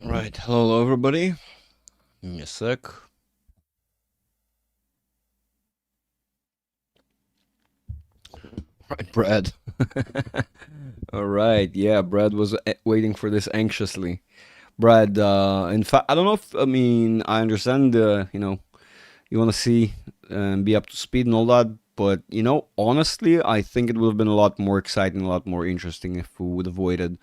Right, hello everybody. Give me a sec. Right, Brad. All right, yeah, Brad was waiting for this anxiously. Brad, in fact, I don't know if I understand. You want to see and be up to speed and all that, but honestly, I think it would have been a lot more exciting, a lot more interesting if we would have waited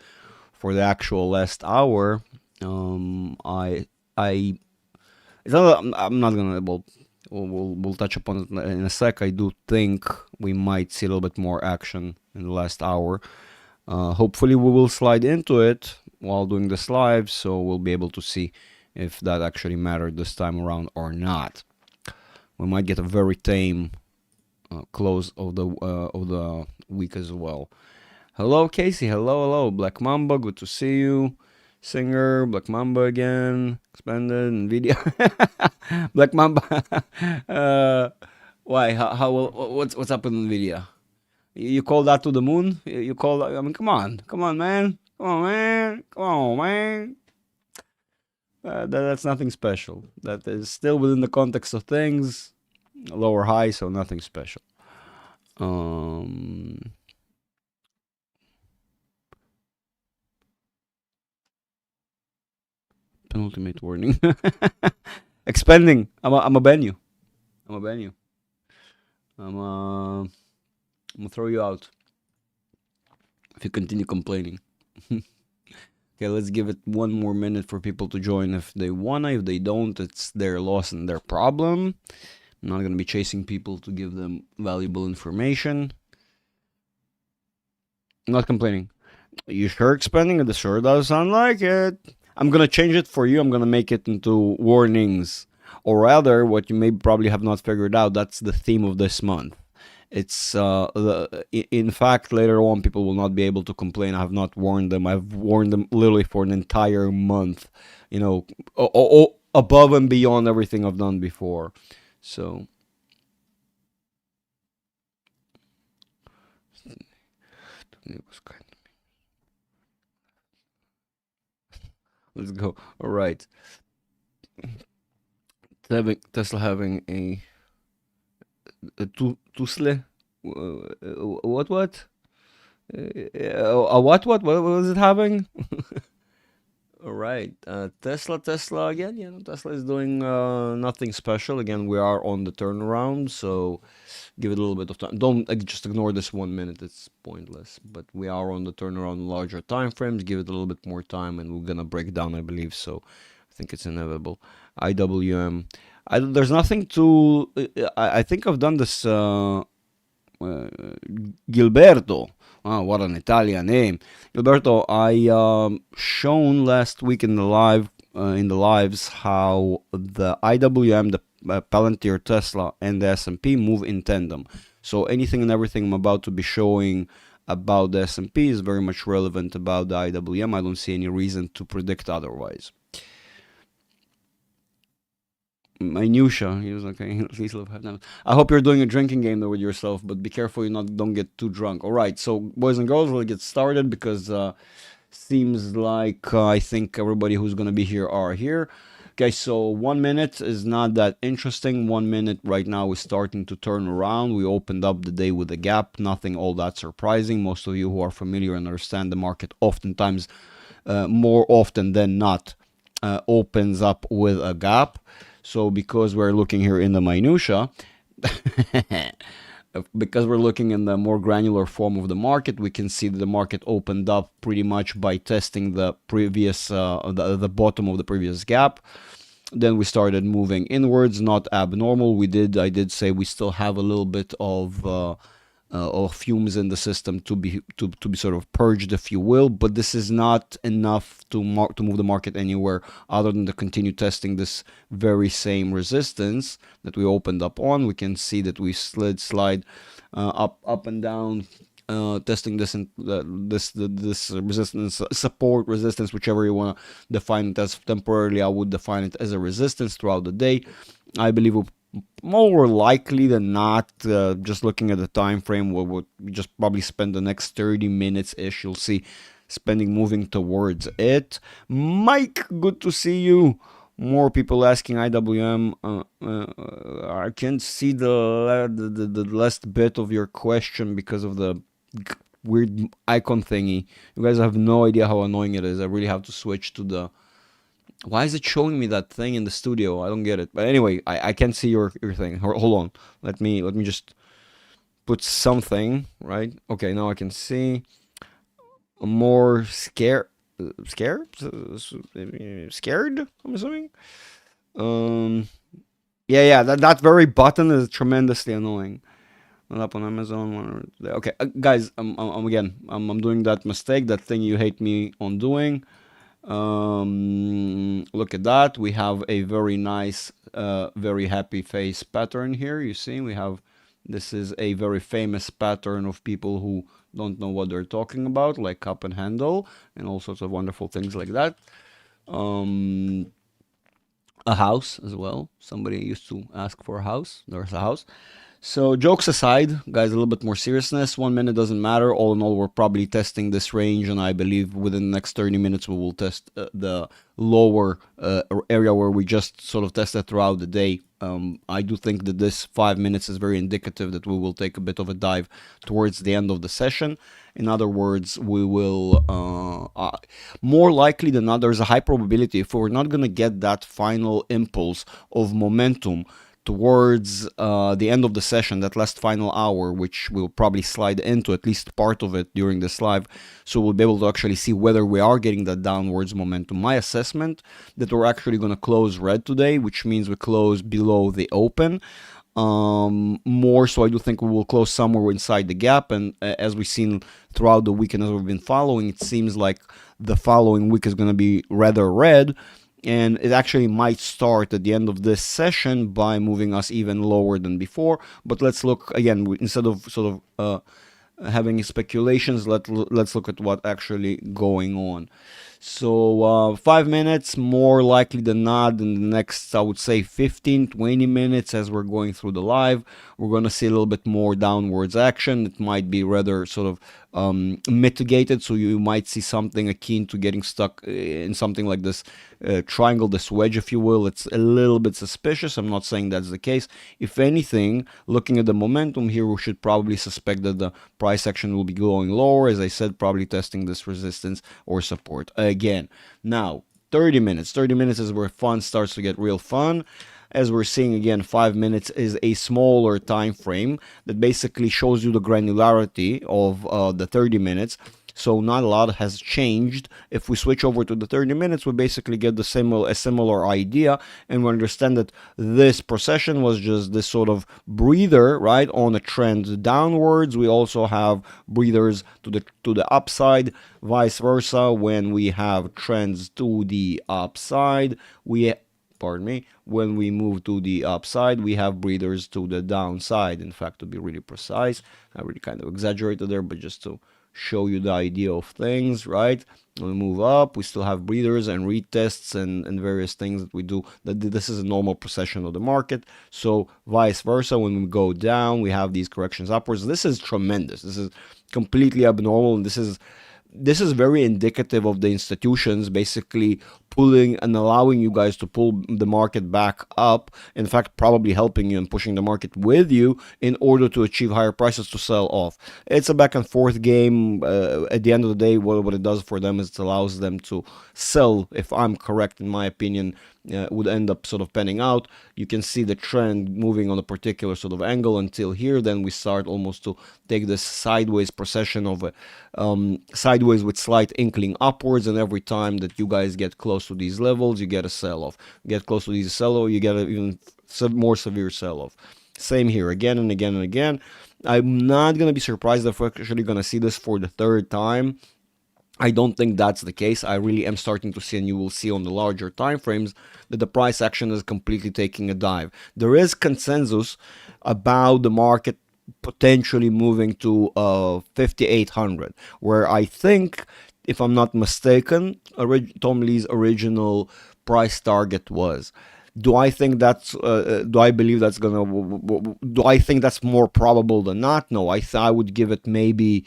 for the actual last hour. I It's not, I'm not gonna. Well, we'll touch upon it in a sec. I do think we might see a little bit more action in the last hour. Hopefully, we will slide into it while doing this live, so we'll be able to see if that actually mattered this time around or not. We might get a very tame close of the week as well. Hello, Casey. Hello, Black Mamba. Good to see you. Singer, Black Mamba again, expanded, Nvidia, Black Mamba. uh, why? What's up with Nvidia? You call that to the moon? You call that? I mean, come on, man, come on, man. That's nothing special. That is still within the context of things, lower high, so nothing special. Um, Penultimate warning. Expanding. I'm a ban you. I'm a ban you. I'm gonna throw you out if you continue complaining. Okay, let's give it one more minute for people to join if they wanna. If they don't, it's their loss and their problem. I'm not gonna be chasing people to give them valuable information. I'm not complaining. You sure expanding? It sure does sound like it. I'm gonna change it for you. I'm gonna make it into warnings. Or rather, what you may probably have not figured out, that's the theme of this month. It's in fact later on people will not be able to complain. I have not warned them. I've warned them literally for an entire month. Above and beyond everything I've done before. So let's go. All right, Tesla having a Tusle. What? What was it having? All right, Tesla again. Tesla is doing nothing special. Again, we are on the turnaround, so give it a little bit of time. Don't just ignore this 1 minute; it's pointless. But we are on the turnaround in larger time frames. Give it a little bit more time, and we're gonna break down, I believe. So I think it's inevitable. IWM. There's nothing to. I think I've done this. Uh, Gilberto. Oh, what an Italian name, Gilberto. I shown last week in the lives how the IWM, the Palantir, Tesla, and the S&P move in tandem. So anything and everything I'm about to be showing about the S&P is very much relevant about the IWM. I don't see any reason to predict otherwise. Minutia. He was okay. Please love have now. I hope you're doing a drinking game though with yourself, but be careful you not don't get too drunk. All right, so boys and girls, we'll get started because seems like I think everybody who's gonna be here are here. Okay, so 1 minute is not that interesting. 1 minute right now is starting to turn around. We opened up the day with a gap, nothing all that surprising. Most of you who are familiar and understand the market oftentimes, more often than not, opens up with a gap. So because we're looking here in the minutia, because we're looking in the more granular form of the market, we can see that the market opened up pretty much by testing the previous, the bottom of the previous gap. Then we started moving inwards, not abnormal. I did say we still have a little bit of fumes in the system to be sort of purged, if you will. But this is not enough to move the market anywhere other than to continue testing this very same resistance that we opened up on. We can see that we slide up and down. Testing this and this resistance, support, resistance, whichever you want to define it as. Temporarily, I would define it as a resistance throughout the day. I believe we'll more likely than not, just looking at the time frame, we'll just probably spend the next 30 minutes ish. You'll see spending moving towards it. Mike, good to see you. More people asking IWM. I can't see the last bit of your question because of the weird icon thingy. You guys have no idea how annoying it is. I really have to switch to the. Why is it showing me that thing in the studio? I don't get it. But anyway, I can't see your thing. Hold on. Let me just put something, right? Okay, now I can see. More scared, I'm assuming. Um, yeah, that very button is tremendously annoying. Not up on Amazon. Okay, guys, I'm again, I'm doing that mistake, that thing you hate me on doing. Look at that. We have a very nice, very happy face pattern here. You see, this is a very famous pattern of people who don't know what they're talking about, like cup and handle, and all sorts of wonderful things like that. A house as well. Somebody used to ask for a house. There's a house. So jokes aside, guys, a little bit more seriousness. 1 minute doesn't matter. All in all, we're probably testing this range, and I believe within the next 30 minutes we will test the lower area where we just sort of tested throughout the day. I do think that this 5 minutes is very indicative that we will take a bit of a dive towards the end of the session. In other words, we will, more likely than not, there's a high probability if we're not going to get that final impulse of momentum towards the end of the session, that last final hour, which we'll probably slide into at least part of it during this live, so we'll be able to actually see whether we are getting that downwards momentum. My assessment that we're actually going to close red today, which means we close below the open. More so, I do think we will close somewhere inside the gap, and as we've seen throughout the weekend, as we've been following, it seems like the following week is going to be rather red. And it actually might start at the end of this session by moving us even lower than before. But let's look again, instead of sort of having speculations, let's look at what actually going on. So 5 minutes, more likely than not, in the next, I would say 15-20 minutes, as we're going through the live, we're going to see a little bit more downwards action. It might be rather sort of mitigated, so you might see something akin to getting stuck in something like this triangle, this wedge, if you will. It's a little bit suspicious. I'm not saying that's the case. If anything, looking at the momentum here, we should probably suspect that the price action will be going lower. As I said, probably testing this resistance or support again. Now, 30 minutes. 30 minutes is where fun starts to get real fun. As we're seeing again, 5 minutes is a smaller time frame that basically shows you the granularity of the 30 minutes. So not a lot has changed. If we switch over to the 30 minutes, we basically get a similar idea, and we understand that this procession was just this sort of breather, right, on a trend downwards. We also have breathers to the upside, vice versa. When we have trends to the upside, when we move to the upside, we have breathers to the downside. In fact, to be really precise, I really kind of exaggerated there, but just to show you the idea of things, right? When we move up, we still have breathers and retests and various things that we do. This is a normal procession of the market. So vice versa, when we go down, we have these corrections upwards. This is tremendous. This is completely abnormal, and this is very indicative of the institutions basically pulling and allowing you guys to pull the market back up. In fact, probably helping you and pushing the market with you in order to achieve higher prices to sell off. It's a back and forth game. At the end of the day, what it does for them is it allows them to sell, if I'm correct in my opinion, would end up sort of panning out. You can see the trend moving on a particular sort of angle until here. Then we start almost to take this sideways procession of sideways with slight inkling upwards, and every time that you guys get close to these levels, you get a sell-off. Get close to these sell-off, you get an even more severe sell-off. Same here, again and again and again. I'm not going to be surprised if we're actually going to see this for the third time. I don't think that's the case. I really am starting to see, and you will see on the larger time frames, that the price action is completely taking a dive. There is consensus about the market potentially moving to 5,800, where I think, if I'm not mistaken, Tom Lee's original price target was. Do I think that's? Do I believe that's gonna? Do I think that's more probable than not? No, I would give it maybe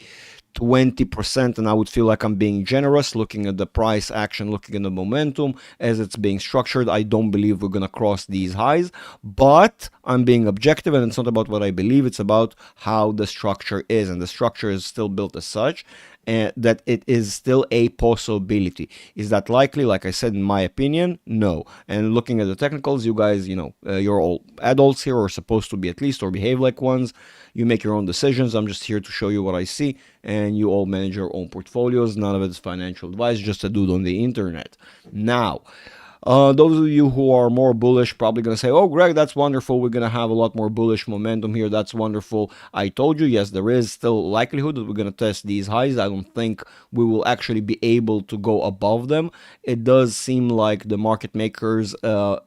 20%, and I would feel like I'm being generous looking at the price action, looking at the momentum as it's being structured. I don't believe we're going to cross these highs, but I'm being objective, and it's not about what I believe, it's about how the structure is, and the structure is still built as such that it is still a possibility. Is that likely? Like I said, in my opinion, no. And looking at the technicals, you guys, you're all adults here, or supposed to be at least, or behave like ones. You make your own decisions. I'm just here to show you what I see, and you all manage your own portfolios. None of it is financial advice, just a dude on the internet. Now, those of you who are more bullish probably going to say, oh, Greg, that's wonderful. We're going to have a lot more bullish momentum here. That's wonderful. I told you, yes, there is still likelihood that we're going to test these highs. I don't think we will actually be able to go above them. It does seem like the market makers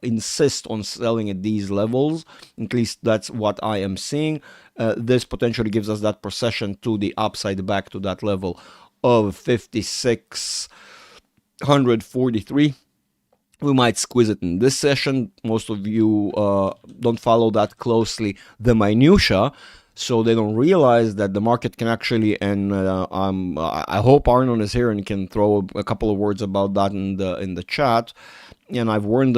insist on selling at these levels. At least that's what I am seeing. This potentially gives us that procession to the upside back to that level of 5,643. We might squeeze it in this session. Most of you don't follow that closely, the minutia, so they don't realize that the market can actually, and I hope Arnon is here and can throw a couple of words about that in the chat. And I've warned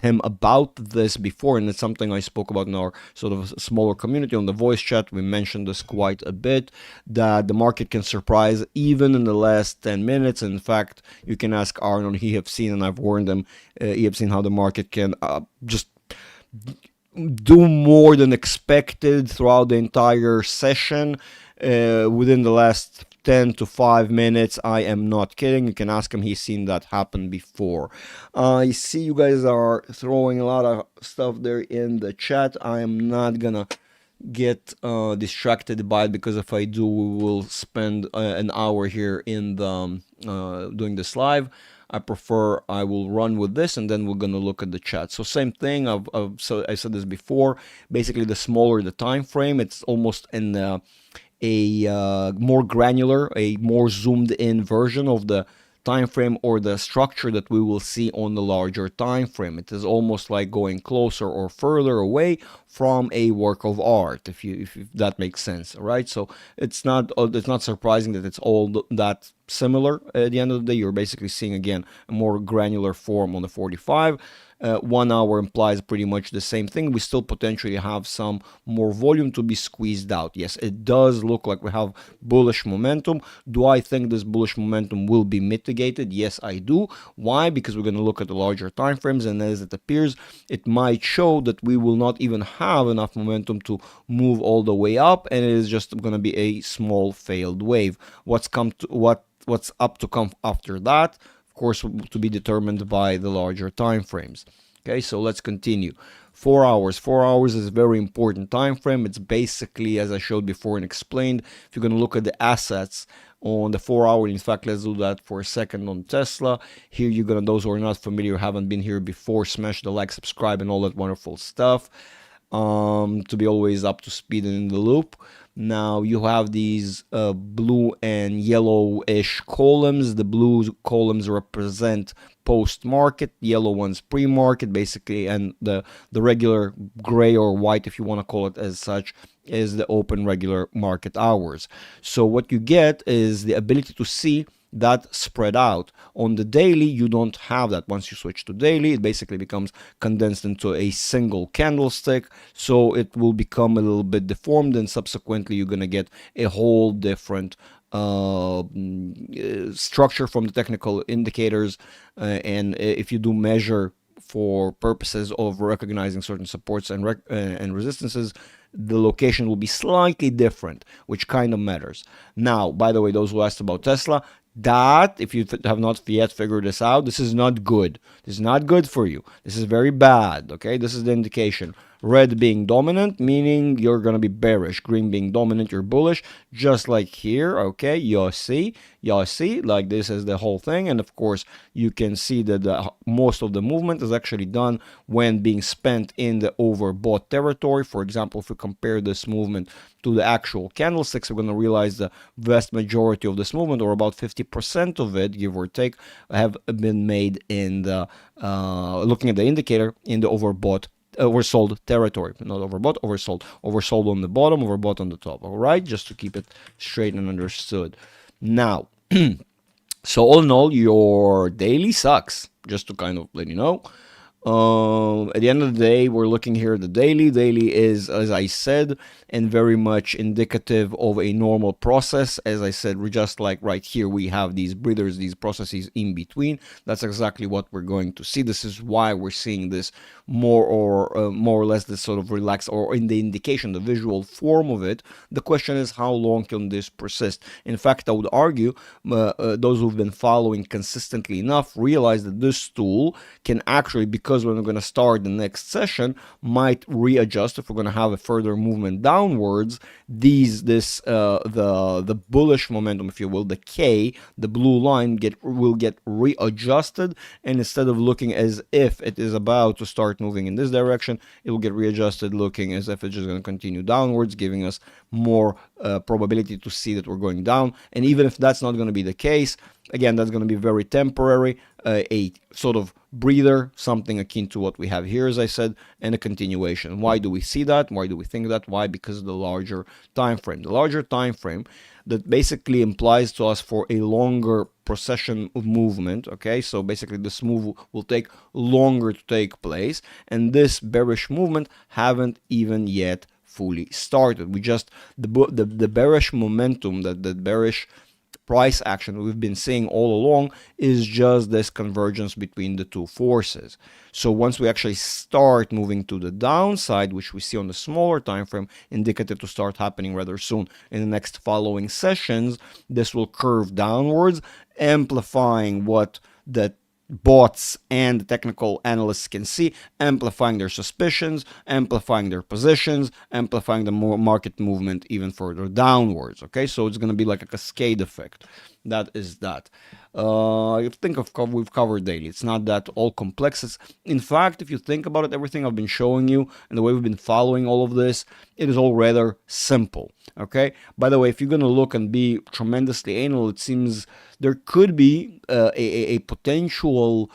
him about this before, and it's something I spoke about in our sort of smaller community on the voice chat. We mentioned this quite a bit, that the market can surprise even in the last 10 minutes. In fact, you can ask Arnon, he have seen, and I've warned him, he have seen how the market can just do more than expected throughout the entire session within the last 10 to 5 minutes. I am not kidding. You can ask him. He's seen that happen before. I see you guys are throwing a lot of stuff there in the chat. I am not gonna get distracted by it, because if I do, we will spend an hour here in the doing this live. I will run with this, and then we're going to look at the chat. So same thing, so I said this before. Basically, the smaller the time frame, it's almost in a more granular, a more zoomed in version of the time frame or the structure that we will see on the larger time frame. It is almost like going closer or further away from a work of art, if that makes sense, right? So it's not surprising that it's all that similar. At the end of the day, you're basically seeing again a more granular form on the 45. 1 hour implies pretty much the same thing. We still potentially have some more volume to be squeezed out. Yes, it does look like we have bullish momentum. Do I think this bullish momentum will be mitigated? Yes, I do. Why? Because we're going to look at the larger time frames, and as it appears, it might show that we will not even have enough momentum to move all the way up, and it is just going to be a small failed wave. What's up to come after that, of course, to be determined by the larger time frames. Okay, so let's continue. 4 hours. 4 hours is a very important time frame. It's basically, as I showed before and explained, if you're going to look at the assets on the 4 hour, in fact, let's do that for a second on Tesla. Here, you're going to, those who are not familiar, haven't been here before, smash the like, subscribe, and all that wonderful stuff to be always up to speed and in the loop. Now you have these blue and yellowish columns. The blue columns represent post-market, yellow ones pre-market, basically, and the regular gray or white, if you want to call it as such, is the open regular market hours. So what you get is the ability to see that spread out. On the daily, you don't have that. Once you switch to daily, it basically becomes condensed into a single candlestick, so it will become a little bit deformed, and subsequently you're going to get a whole different structure from the technical indicators. And if you do measure for purposes of recognizing certain supports and resistances, the location will be slightly different, which kind of matters. Now, by the way, those who asked about Tesla, that, if you have not yet figured this out, this is not good. This is not good for you. This is very bad, okay? This is the indication. Red being dominant, meaning you're going to be bearish. Green being dominant, you're bullish. Just like here, okay? You see, like this is the whole thing. And of course, you can see that most of the movement is actually done when being spent in the overbought territory. For example, if we compare this movement to the actual candlesticks, we're going to realize the vast majority of this movement, or about 50% of it, give or take, have been made in the, looking at the indicator, in the overbought oversold territory, not overbought, oversold on the bottom, overbought on the top. All right, just to keep it straight and understood. Now, so all in all, your daily sucks. Just to kind of let you know. At the end of the day, we're looking here at the daily. Daily is, as I said, and very much indicative of a normal process. As I said, just like right here, we have these breathers, these processes in between. That's exactly what we're going to see. This is why we're seeing this more or less this sort of relaxed, or in the indication, the visual form of it. The question is, how long can this persist? In fact, I would argue those who've been following consistently enough realize that this tool can actually, because when we're going to start the next session, might readjust if we're going to have a further movement downwards. The bullish momentum, if you will, the K, the blue line, will get readjusted, and instead of looking as if it is about to start moving in this direction, it will get readjusted, looking as if it's just going to continue downwards, giving us more probability to see that we're going down. And even if that's not going to be the case, again, that's going to be very temporary, a sort of breather, something akin to what we have here, as I said, and a continuation. Why do we see that? Why do we think that? Why? Because of the larger time frame. The larger time frame that basically implies to us for a longer procession of movement. Okay, so basically this move will take longer to take place, and this bearish movement haven't even yet fully started. We just the bearish momentum, that the bearish price action we've been seeing all along is just this convergence between the two forces. So once we actually start moving to the downside, which we see on the smaller time frame, indicative to start happening rather soon in the next following sessions, this will curve downwards, amplifying what the bots and the technical analysts can see, amplifying their suspicions, amplifying their positions, amplifying the market movement even further downwards. Okay, so it's going to be like a cascade effect. That is that. You think of we've covered daily. It's not that all complex. It's, in fact, if you think about it, everything I've been showing you and the way we've been following all of this, it is all rather simple. Okay. By the way, if you're going to look and be tremendously anal, it seems there could be a potential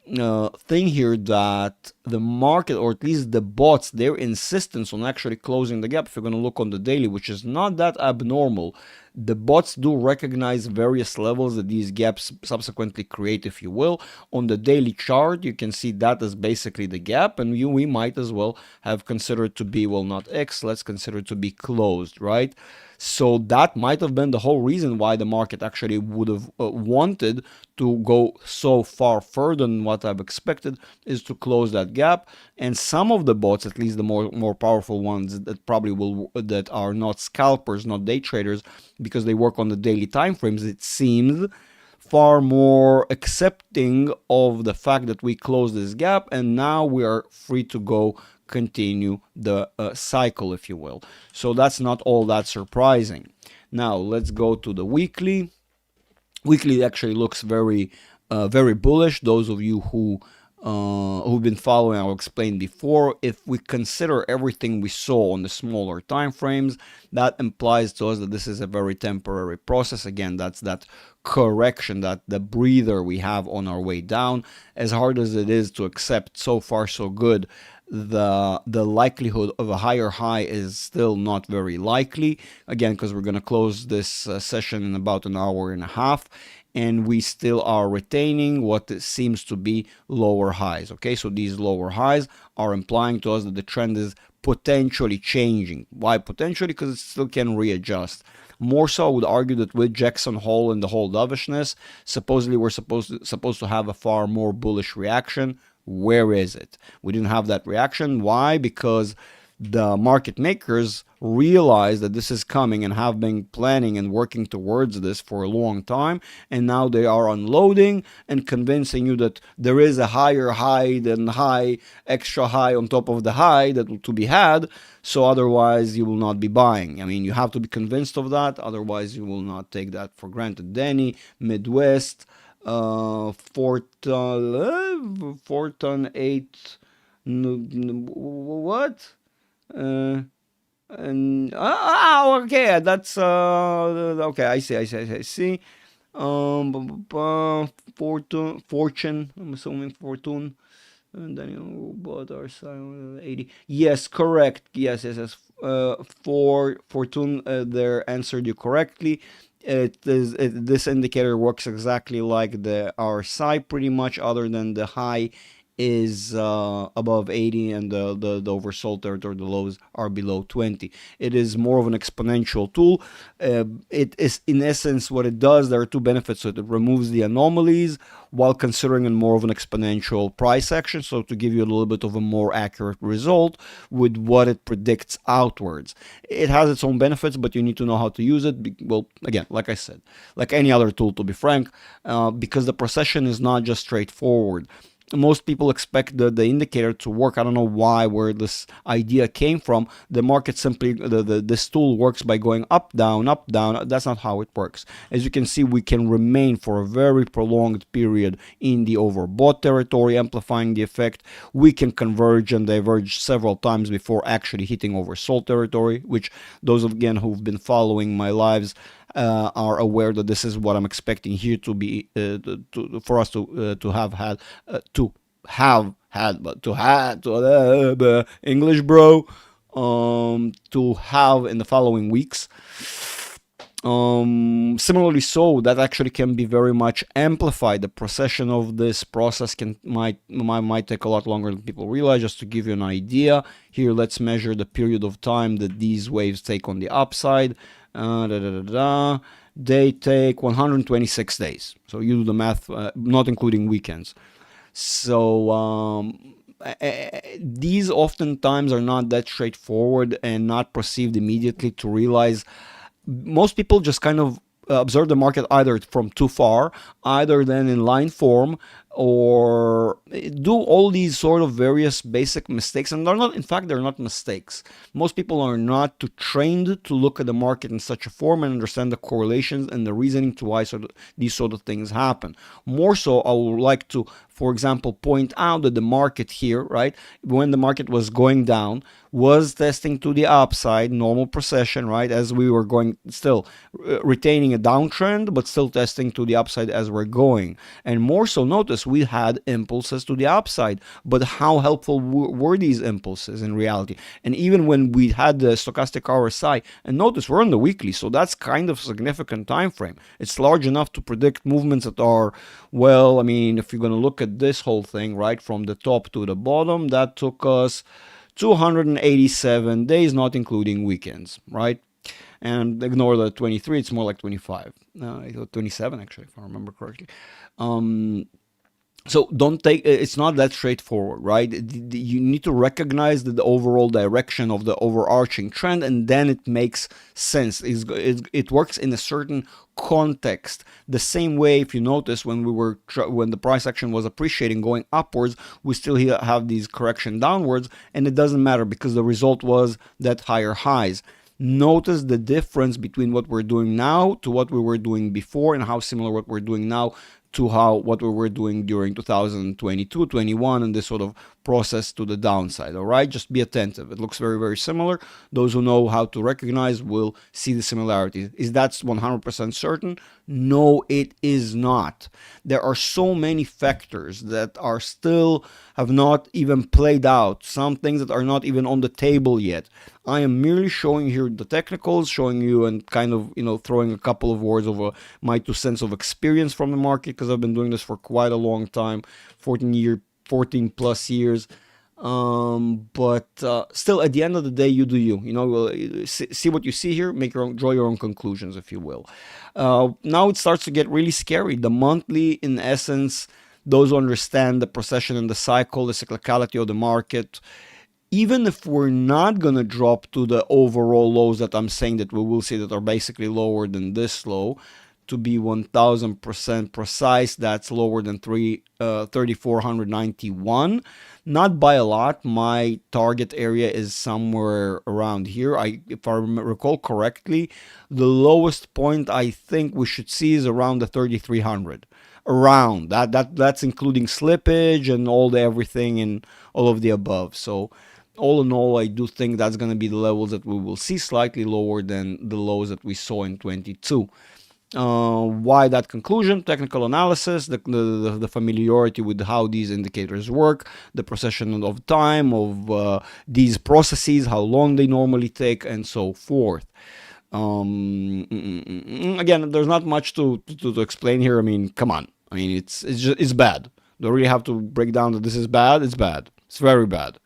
thing here that the market, or at least the bots, their insistence on actually closing the gap, if you're going to look on the daily, which is not that abnormal, the bots do recognize various levels that these gaps subsequently create, if you will. On the daily chart, you can see that as basically the gap, and we might as well have considered to be, well, not X, let's consider it to be closed, right? So that might have been the whole reason why the market actually would have wanted to go so far further than what I've expected, is to close that gap. And some of the bots, at least the more powerful ones that probably will, that are not scalpers, not day traders, because they work on the daily time frames, it seems far more accepting of the fact that we closed this gap and now we are free to go continue the cycle, if you will. So that's not all that surprising. Now let's go to the weekly. Weekly actually looks very bullish. Those of you who've been following, I'll explain before, if we consider everything we saw on the smaller time frames, that implies to us that this is a very temporary process. Again, that's that correction, that the breather we have on our way down. As hard as it is to accept, so far so good, the likelihood of a higher high is still not very likely, again, because we're going to close this session in about an hour and a half, and we still are retaining what seems to be lower highs. Okay, so these lower highs are implying to us that the trend is potentially changing. Why potentially? Because it still can readjust. More so, I would argue that with Jackson Hole and the whole dovishness, supposedly we're supposed to have a far more bullish reaction. Where is it? We didn't have that reaction. Why? Because the market makers realize that this is coming and have been planning and working towards this for a long time, and now they are unloading and convincing you that there is a higher high than high, extra high on top of the high that to be had, so otherwise you will not be buying. I mean, you have to be convinced of that, otherwise you will not take that for granted. Denny, Midwest, Fortune 8, what? Okay, that's okay. I see. Fortune. I'm assuming Fortune. And then you bought our side 80. Yes, correct. Yes, yes, yes. For Fortune, there answered you correctly. This indicator works exactly like the RSI, pretty much, other than the high is above 80 and the oversold territory, the lows are below 20. It is more of an exponential tool. It is, in essence, what it does. There are two benefits. So it removes the anomalies while considering it more of an exponential price action. So to give you a little bit of a more accurate result with what it predicts outwards. It has its own benefits, but you need to know how to use it. Well, again, like I said, like any other tool, to be frank, because the procession is not just straightforward. Most people expect the indicator to work. I don't know why, where this idea came from. The market simply, this tool works by going up, down, up, down. That's not how it works. As you can see, we can remain for a very prolonged period in the overbought territory, amplifying the effect. We can converge and diverge several times before actually hitting oversold territory, which those, again, who've been following my lives are aware that this is what I'm expecting here to be for us to have had but to have to English, bro, to have in the following weeks. Similarly, so that actually can be very much amplified. The procession of this process might take a lot longer than people realize. Just to give you an idea, here let's measure the period of time that these waves take on the upside. They take 126 days. So you do the math, not including weekends. So these oftentimes are not that straightforward and not perceived immediately to realize. Most people just kind of observe the market either from too far, either then in line form, or do all these sort of various basic mistakes. And they're not, in fact, they're not mistakes. Most people are not trained to look at the market in such a form and understand the correlations and the reasoning to why these sort of things happen. More so, I would like to, for example, point out that the market here, right, when the market was going down, was testing to the upside, normal procession, right, as we were going, still retaining a downtrend, but still testing to the upside as we're going. And more so, notice we had impulses to the upside, but how helpful were these impulses in reality? And even when we had the stochastic RSI, and notice we're on the weekly, so that's kind of significant time frame. It's large enough to predict movements that are, well, I mean, if you're going to look at this whole thing, right, from the top to the bottom, that took us 287 days, not including weekends, right? And ignore the 23, it's more like 25. 27, actually, if I remember correctly. So don't take, it's not that straightforward, right? You need to recognize the overall direction of the overarching trend, and then it makes sense. It works in a certain context. The same way, if you notice, when the price action was appreciating, going upwards, we still have these correction downwards, and it doesn't matter because the result was that higher highs. Notice the difference between what we're doing now to what we were doing before, and how similar what we're doing now to what we were doing during 2022, 21, and this sort of process to the downside. All right, just be attentive. It looks very, very similar. Those who know how to recognize will see the similarities. Is that 100% certain? No, it is not. There are so many factors that are still have not even played out. Some things that are not even on the table yet. I am merely showing here the technicals, showing you and kind of, throwing a couple of words of my 2 cents of experience from the market, because I've been doing this for quite a long time, 14 plus years. But still, at the end of the day, you do you. See what you see here, draw your own conclusions, if you will. Now it starts to get really scary. The monthly, in essence, those who understand the procession and the cycle, the cyclicality of the market, even if we're not going to drop to the overall lows that I'm saying that we will see that are basically lower than this low, to be 1000% precise, that's lower than 3,491. Not by a lot. My target area is somewhere around here. If I recall correctly, the lowest point I think we should see is around the 3,300. Around that's including slippage and everything and all of the above. So all in all, I do think that's going to be the levels that we will see, slightly lower than the lows that we saw in 22. Why that conclusion? Technical analysis, the familiarity with how these indicators work, the procession of time of these processes, how long they normally take, and so forth. Again, there's not much to explain here. I mean, come on. I mean, it's bad. Don't really have to break down that this is bad. It's bad. It's very bad.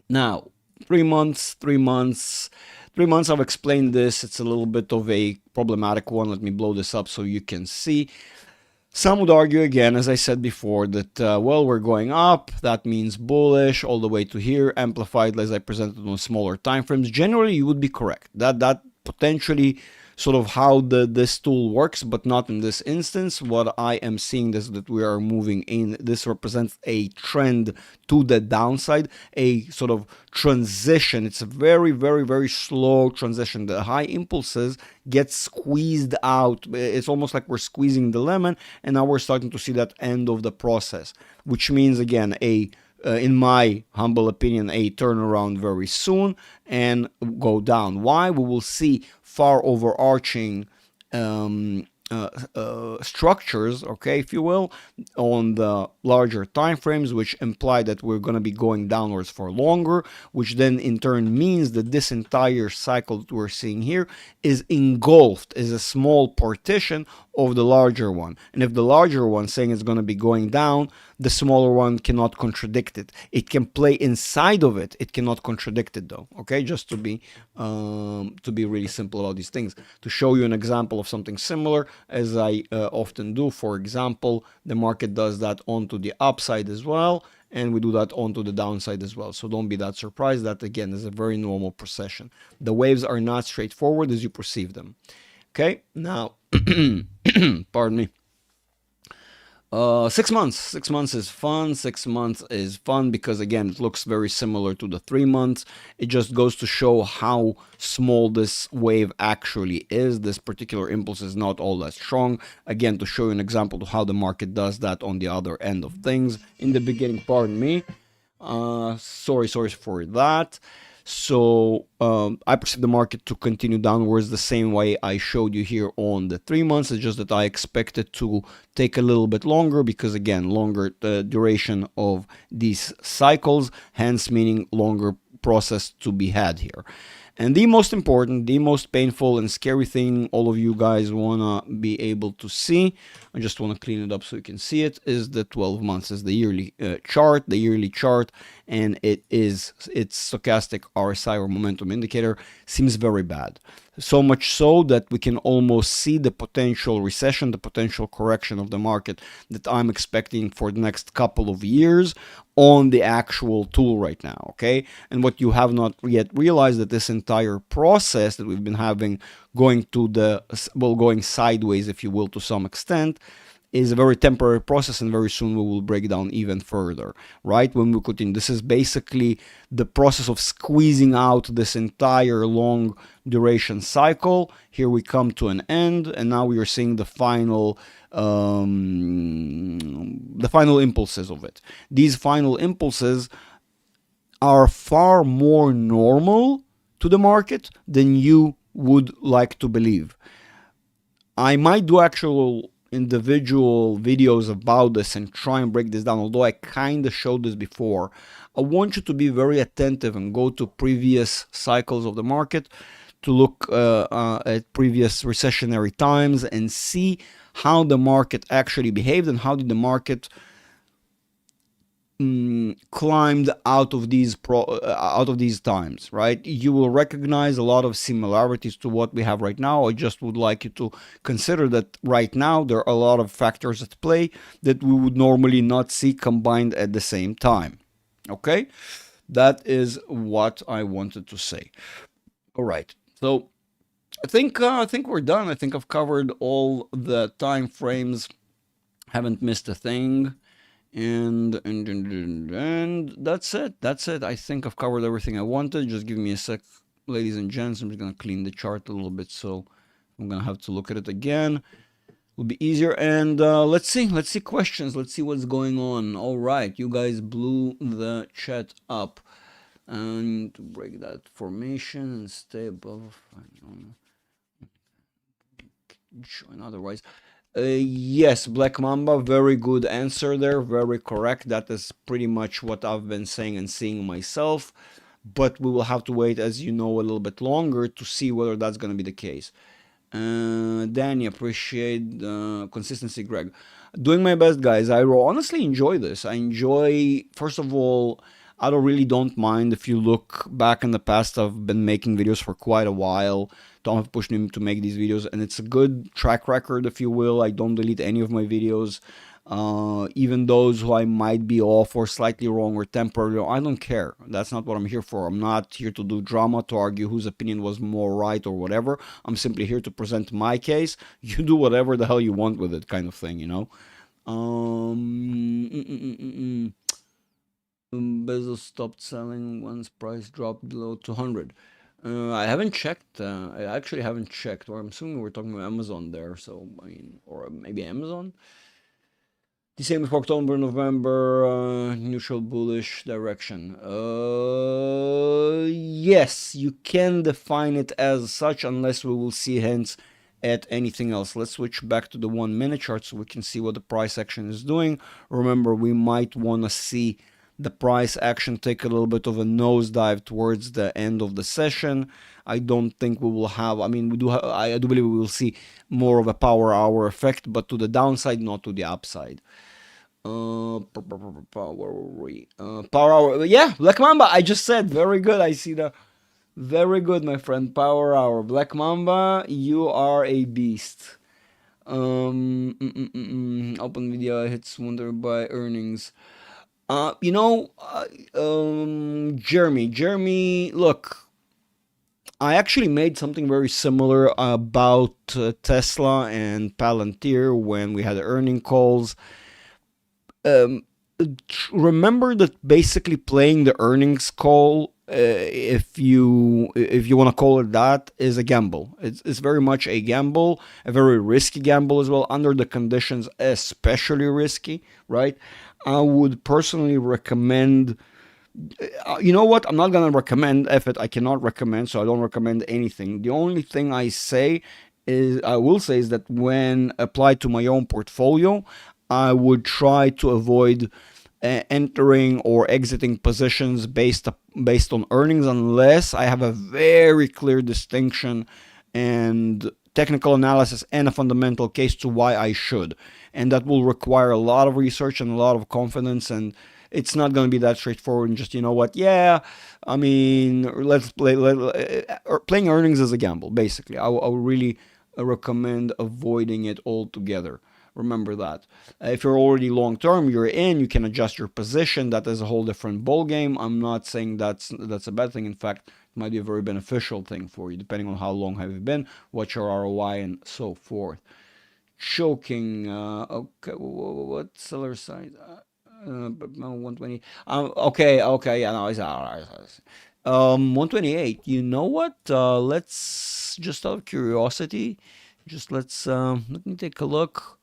Now, 3 months, 3 months. 3 months, I've explained this. It's a little bit of a problematic one. Let me blow this up so you can see. Some would argue again, as I said before, that, well, we're going up. That means bullish all the way to here, amplified as I presented on smaller time frames. Generally, you would be correct. That potentially sort of how this tool works, but not in this instance. What I am seeing is that we are moving in. This represents a trend to the downside, a sort of transition. It's a very, very, very slow transition. The high impulses get squeezed out. It's almost like we're squeezing the lemon, and now we're starting to see that end of the process, which means, again, in my humble opinion, a turnaround very soon and go down. Why? We will see far overarching structures, okay, if you will, on the larger time frames, which imply that we're going to be going downwards for longer, which then in turn means that this entire cycle that we're seeing here is engulfed, is a small partition of the larger one. And if the larger one saying it's going to be going down, the smaller one cannot contradict it. It can play inside of it. It cannot contradict it, though. Okay, just to be really simple about these things. To show you an example of something similar, as I often do. For example, the market does that onto the upside as well, and we do that onto the downside as well. So don't be that surprised. That again is a very normal procession. The waves are not straightforward as you perceive them. Okay, now, pardon me. 6 months. 6 months is fun. 6 months is fun because, again, it looks very similar to the 3 months. It just goes to show how small this wave actually is. This particular impulse is not all that strong. Again, to show you an example of how the market does that on the other end of things. In the beginning, pardon me. Sorry for that. So I perceive the market to continue downwards the same way I showed you here on the 3 months. It's just that I expect it to take a little bit longer because, again, longer duration of these cycles, hence meaning longer process to be had here. And the most important, the most painful and scary thing all of you guys want to be able to see, I just want to clean it up so you can see it, is the 12 months, is the yearly chart, and its stochastic RSI or momentum indicator seems very bad. So much so that we can almost see the potential recession, the potential correction of the market that I'm expecting for the next couple of years on the actual tool right now, okay? And what you have not yet realized that this entire process that we've been having going sideways, if you will, to some extent, is a very temporary process, and very soon we will break down even further, right? When we continue, this is basically the process of squeezing out this entire long duration cycle. Here we come to an end, and now we are seeing the final impulses of it. These final impulses are far more normal to the market than you would like to believe. I might do actual individual videos about this and try and break this down, although I kind of showed this before. I want you to be very attentive and go to previous cycles of the market to look at previous recessionary times and see how the market actually behaved and how did the market climbed out of these times, right? You will recognize a lot of similarities to what we have right now. I just would like you to consider that right now there are a lot of factors at play that we would normally not see combined at the same time. Okay, that is what I wanted to say. All right, so I think we're done. I think I've covered all the time frames. Haven't missed a thing. And that's it. I think I've covered everything I wanted. Just give me a sec, ladies and gents. I'm just gonna clean the chart a little bit, so I'm gonna have to look at it again. It'll be easier. And let's see questions. Let's see what's going on. All right, you guys blew the chat up. And to break that formation and stay above. join otherwise. Yes, Black Mamba, very good answer there, very correct. That is pretty much what I've been saying and seeing myself. But we will have to wait, as you know, a little bit longer to see whether that's going to be the case. Danny, appreciate consistency, Greg. Doing my best, guys. I honestly enjoy this. I enjoy, first of all, I don't mind if you look back in the past. I've been making videos for quite a while. Tom have pushed me to make these videos, and it's a good track record, if you will. I don't delete any of my videos. Even those who I might be off or slightly wrong or temporarily, I don't care. That's not what I'm here for. I'm not here to do drama, to argue whose opinion was more right or whatever. I'm simply here to present my case. You do whatever the hell you want with it, kind of thing, you know. Bezos stopped selling once price dropped below 200. I haven't checked. I actually haven't checked. Or I'm assuming we're talking about Amazon there. So I mean, or maybe Amazon. December, October, November, neutral bullish direction. Yes, you can define it as such unless we will see hints at anything else. Let's switch back to the 1 minute chart so we can see what the price action is doing. Remember, we might want to see the price action take a little bit of a nosedive towards the end of the session. I don't think we will have, I mean, I do believe we will see more of a power hour effect, but to the downside, not to the upside. Where were we? Power hour. Yeah, Black Mamba. I just said very good. I see the very good, my friend. Power hour. Black Mamba, you are a beast. Open video hits wonder by earnings. Jeremy, look, I actually made something very similar about Tesla and Palantir when we had earning calls. Remember that basically playing the earnings call, if you want to call it that, is a gamble. It's very much a gamble, a very risky gamble as well, under the conditions especially risky, right? I would personally recommend, you know what, I'm not going to recommend effort. I cannot recommend, so I don't recommend anything. The only thing I will say is that when applied to my own portfolio, I would try to avoid entering or exiting positions based on earnings unless I have a very clear distinction and technical analysis and a fundamental case to why I should. And that will require a lot of research and a lot of confidence, and it's not going to be that straightforward and just, you know what, yeah, I mean, let's play. Playing earnings is a gamble, basically. I would really recommend avoiding it altogether. Remember that. If you're already long term, you're in, you can adjust your position. That is a whole different ball game. I'm not saying that's a bad thing. In fact, it might be a very beneficial thing for you, depending on how long have you been, what's your ROI, and so forth. Choking. Okay, what seller size? 120. Okay, yeah, no, it's all right. 128. You know what? Let's just out of curiosity, let's let me take a look.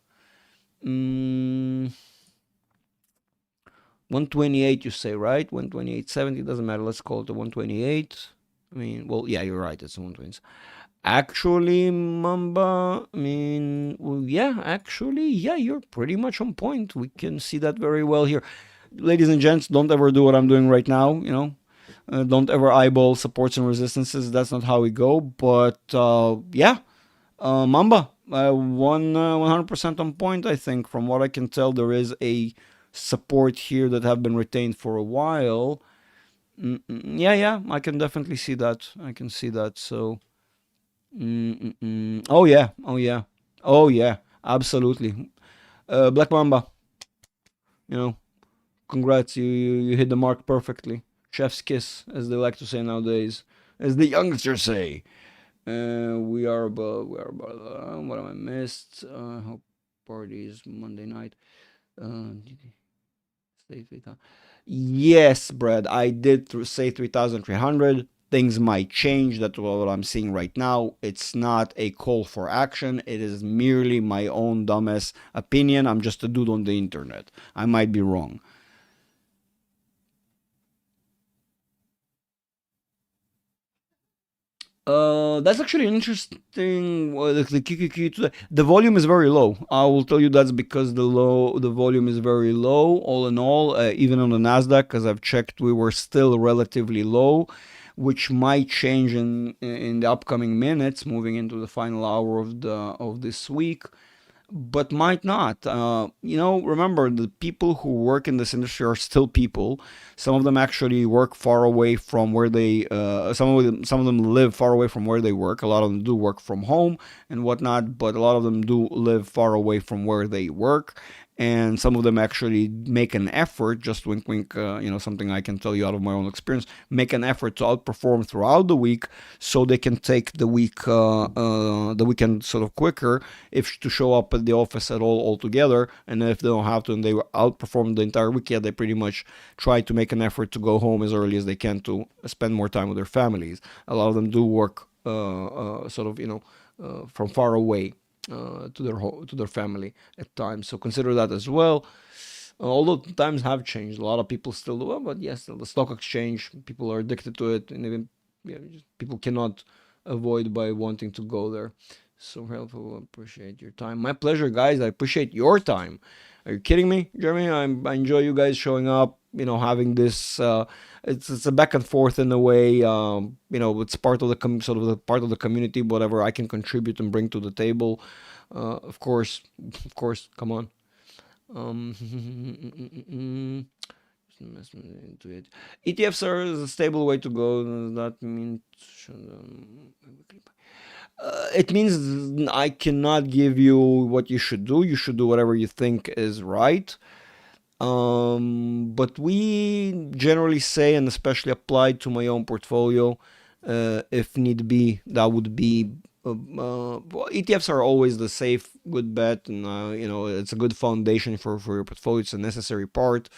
128, you say, right? 128.70, doesn't matter. Let's call it the 128. I mean, well, yeah, you're right. It's 120. Actually, Mamba, I mean, well, yeah, you're pretty much on point. We can see that very well here. Ladies and gents, don't ever do what I'm doing right now, you know. Don't ever eyeball supports and resistances. That's not how we go. But, yeah, Mamba, 100% on point, I think. From what I can tell, there is a support here that have been retained for a while. Yeah, I can definitely see that. I can see that. So, oh yeah, absolutely. Black Mamba, you know, congrats, you hit the mark perfectly. Chef's kiss, as they like to say nowadays, as the youngsters say. We are above. What am I missed? Hope parties Monday night. Say 3,000. Yes, Brad. I did say 3,300. Things might change. That's what I'm seeing right now. It's not a call for action. It is merely my own dumbass opinion. I'm just a dude on the internet. I might be wrong. That's actually interesting. The QQQ today, the volume is very low. I will tell you that's because the volume is very low. All in all, even on the Nasdaq, because I've checked, we were still relatively low, which might change in the upcoming minutes, moving into the final hour of this week, but might not. Remember, the people who work in this industry are still people. Some of them actually work far away from where they. Some of them live far away from where they work. A lot of them do work from home and whatnot, but a lot of them do live far away from where they work. And some of them actually make an effort, just wink wink, something I can tell you out of my own experience, make an effort to outperform throughout the week so they can take the weekend sort of quicker, if to show up at the office at all altogether. And if they don't have to and they outperform the entire week, yeah, they pretty much try to make an effort to go home as early as they can to spend more time with their families. A lot of them do work from far away to their family at times. So consider that as well. Although times have changed, a lot of people still do it, but yes, the stock exchange, people are addicted to it, and even people cannot avoid by wanting to go there. So helpful. Appreciate your time. My pleasure, guys. I appreciate your time. Are you kidding me, Jeremy? I enjoy you guys showing up. Having this. It's a back and forth in a way. It's part of sort of the part of the community. Whatever I can contribute and bring to the table. Of course. Come on. Investment into it. ETFs are a stable way to go. Does that mean it means I cannot give you what you should do. You should do whatever you think is right. But we generally say, and especially applied to my own portfolio, if need be, that would be. ETFs are always the safe, good bet, and it's a good foundation for your portfolio. It's a necessary part.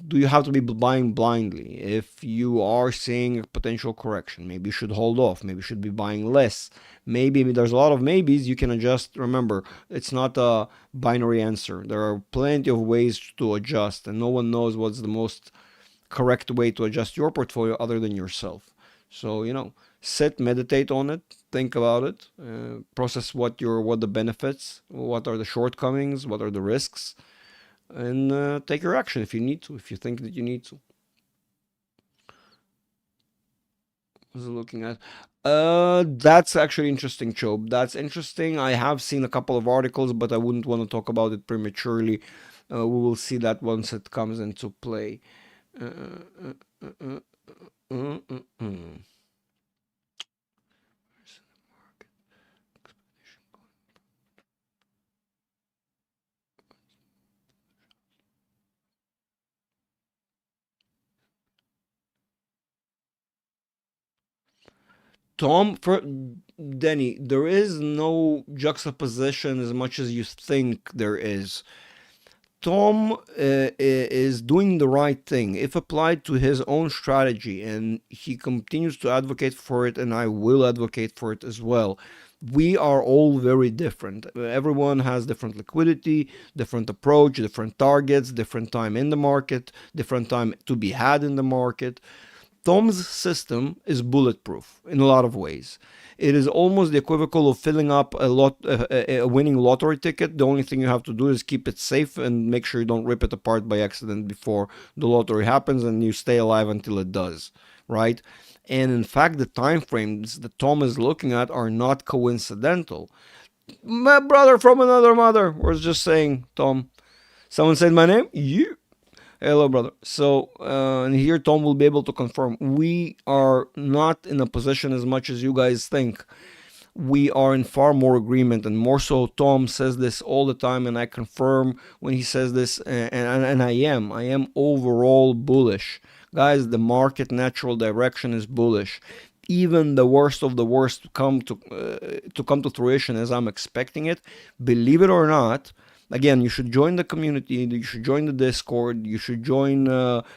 Do you have to be buying blindly? If you are seeing a potential correction, maybe you should hold off. Maybe you should be buying less. Maybe there's a lot of maybes. You can adjust. Remember, it's not a binary answer. There are plenty of ways to adjust, and no one knows what's the most correct way to adjust your portfolio other than yourself. So sit, meditate on it, think about it, process what the benefits, what are the shortcomings, what are the risks, and take your action if you need to, if you think that you need to. What was I looking at? That's actually interesting, Chob. That's interesting. I have seen a couple of articles, but I wouldn't want to talk about it prematurely. We will see that once it comes into play. Uh, uh, uh, uh, uh, uh, uh. Tom, for Denny, there is no juxtaposition as much as you think there is. Tom is doing the right thing if applied to his own strategy, and he continues to advocate for it, and I will advocate for it as well. We are all very different. Everyone has different liquidity, different approach, different targets, different time in the market, different time to be had in the market. Tom's system is bulletproof in a lot of ways. It is almost the equivalent of filling up a winning lottery ticket. The only thing you have to do is keep it safe and make sure you don't rip it apart by accident before the lottery happens, and you stay alive until it does, right? And in fact, the time frames that Tom is looking at are not coincidental. My brother from another mother was just saying, Tom. Someone said my name? You. Hello, brother. So, and here Tom will be able to confirm we are not in a position as much as you guys think. We are in far more agreement, and more so. Tom says this all the time, and I confirm when he says this, and I am overall bullish, guys. The market natural direction is bullish. Even the worst of the worst to come to fruition as I'm expecting it. Believe it or not, again, you should join the community, you should join the Discord, you should join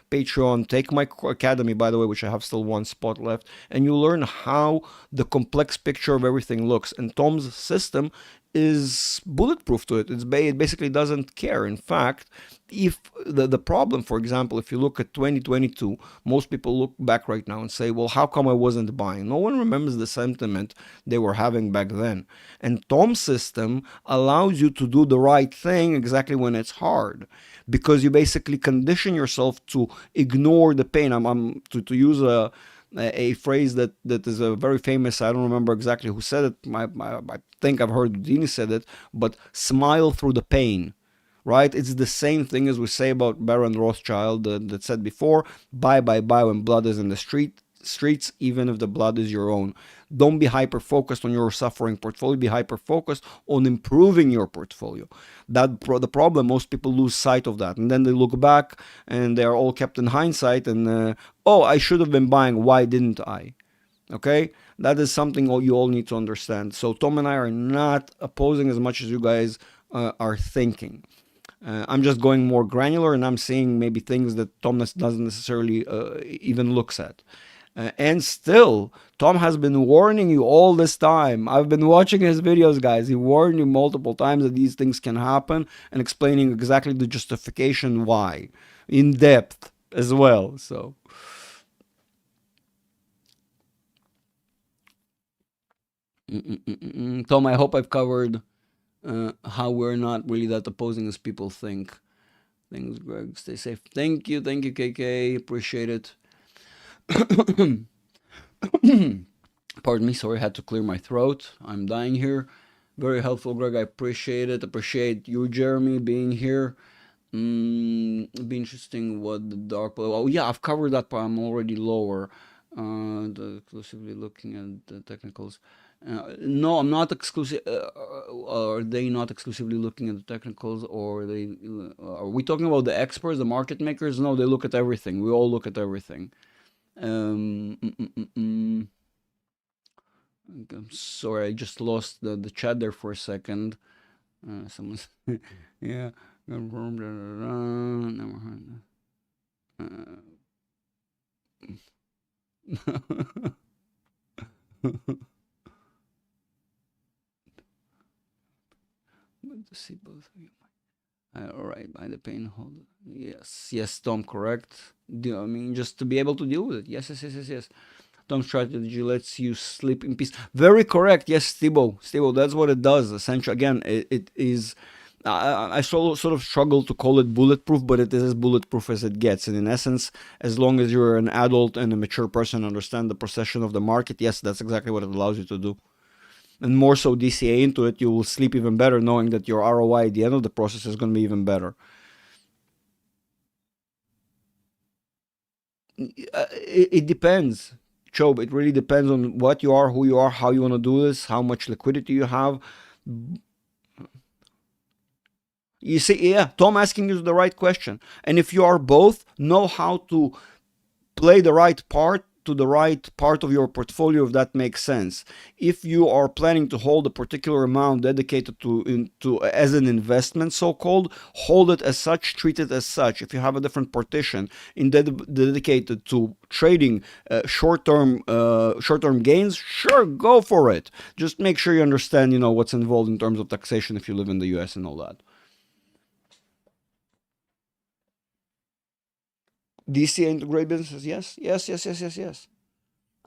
Patreon, take my academy, by the way, which I have still one spot left, and you learn how the complex picture of everything looks. And Tom's system is bulletproof to it. It basically doesn't care. In fact, if the problem, for example, if you look at 2022, most people look back right now and say, well, how come I wasn't buying? No one remembers the sentiment they were having back then. And Tom's system allows you to do the right thing exactly when it's hard, because you basically condition yourself to ignore the pain. To use a phrase that is a very famous. I don't remember exactly who said it. I think I've heard Dini said it, but smile through the pain, right? It's the same thing as we say about Baron Rothschild that said before, buy when blood is in the streets, even if the blood is your own. Don't be hyper focused on your suffering portfolio. Be hyper focused on improving your portfolio. The problem, most people lose sight of that, and then they look back and they are all kept in hindsight. And oh, I should have been buying. Why didn't I? Okay, that is something you all need to understand. So Tom and I are not opposing as much as you guys are thinking. I'm just going more granular, and I'm seeing maybe things that Tom doesn't necessarily even looks at. And still, Tom has been warning you all this time. I've been watching his videos, guys. He warned you multiple times that these things can happen and explaining exactly the justification why, in depth as well. So, Tom, I hope I've covered how we're not really that opposing as people think. Thanks, Greg. Stay safe. Thank you, KK. Appreciate it. Pardon me, sorry, I had to clear my throat. I'm dying here. Very helpful, Greg. I appreciate it. Appreciate you, Jeremy, being here. It'd be interesting what the dark. Oh, yeah, I've covered that part. I'm already lower. Exclusively looking at the technicals. No, I'm not exclusive. Are they not exclusively looking at the technicals, or are we talking about the experts, the market makers? No, they look at everything. We all look at everything. I'm sorry, I just lost the chat there for a second. Someone's yeah. Never heard. Good to see both of you. All right, by the pain hold. Yes, Tom, correct. I mean, just to be able to deal with it. Yes. Tom's strategy lets you sleep in peace. Very correct. Yes, Thibaut, that's what it does. Essentially, again, it is. I sort of struggle to call it bulletproof, but it is as bulletproof as it gets. And in essence, as long as you're an adult and a mature person, understand the procession of the market, yes, that's exactly what it allows you to do. And more so DCA into it, you will sleep even better knowing that your ROI at the end of the process is going to be even better. It depends, Chob. It really depends on what you are, who you are, how you want to do this, how much liquidity you have. You see, yeah, Tom asking you the right question. And if you are both, know how to play the right part to the right part of your portfolio, if that makes sense. If you are planning to hold a particular amount dedicated to as an investment, so-called, hold it as such, treat it as such. If you have a different partition dedicated to trading short-term gains, sure, go for it. Just make sure you understand, what's involved in terms of taxation if you live in the US and all that. DCA into great businesses, yes.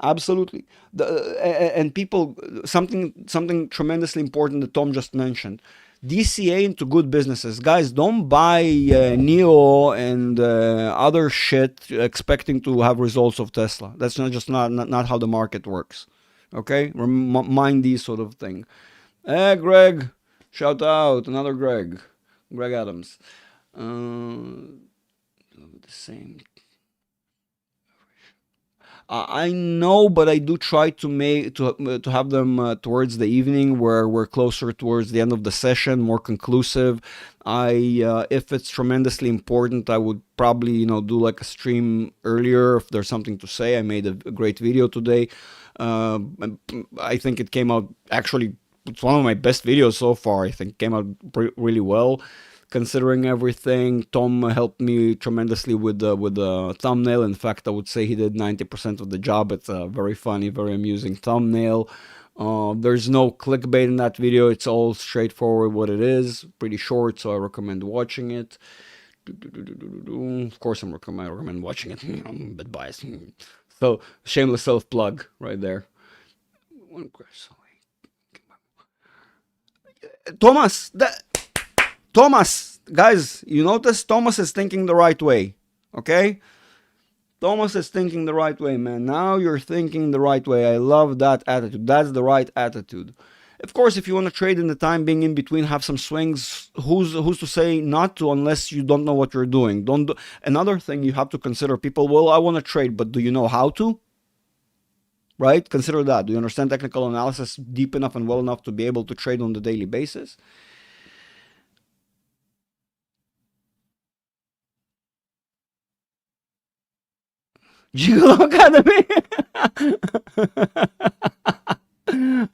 Absolutely. And people, something tremendously important that Tom just mentioned. DCA into good businesses. Guys, don't buy NIO and other shit expecting to have results of Tesla. That's not how the market works. Okay? Mind these sort of thing. Greg, shout out. Another Greg. Greg Adams. The same. I know, but I do try to have them towards the evening, where we're closer towards the end of the session, more conclusive. If it's tremendously important, I would probably do like a stream earlier if there's something to say. I made a great video today. I think it came out, actually, it's one of my best videos so far. I think it came out really well, considering everything. Tom helped me tremendously with the thumbnail. In fact, I would say he did 90% of the job. It's a very funny, very amusing thumbnail. There's no clickbait in that video. It's all straightforward what it is. Pretty short, so I recommend watching it. Of course, I recommend watching it. I'm a bit biased. So, shameless self-plug right there. Thomas, Thomas, guys, you notice Thomas is thinking the right way, okay? Thomas is thinking the right way, man. Now you're thinking the right way. I love that attitude. That's the right attitude. Of course, if you want to trade in the time being in between, have some swings. Who's to say not to unless you don't know what you're doing? Don't do. Another thing you have to consider, people. Well, I want to trade, but do you know how to? Right? Consider that. Do you understand technical analysis deep enough and well enough to be able to trade on the daily basis? Gigolo Academy.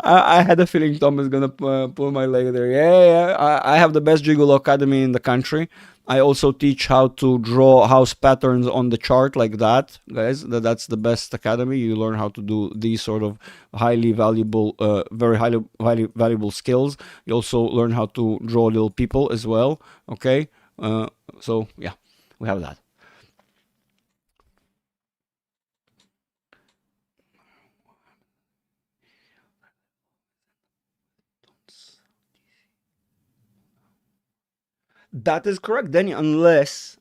I had a feeling Tom is gonna pull my leg there. Yeah. I have the best Gigolo Academy in the country. I also teach how to draw house patterns on the chart like that, guys. That's the best academy. You learn how to do these sort of highly valuable, very highly valuable skills. You also learn how to draw little people as well. Okay, so yeah, we have that. That is correct, Danny. Unless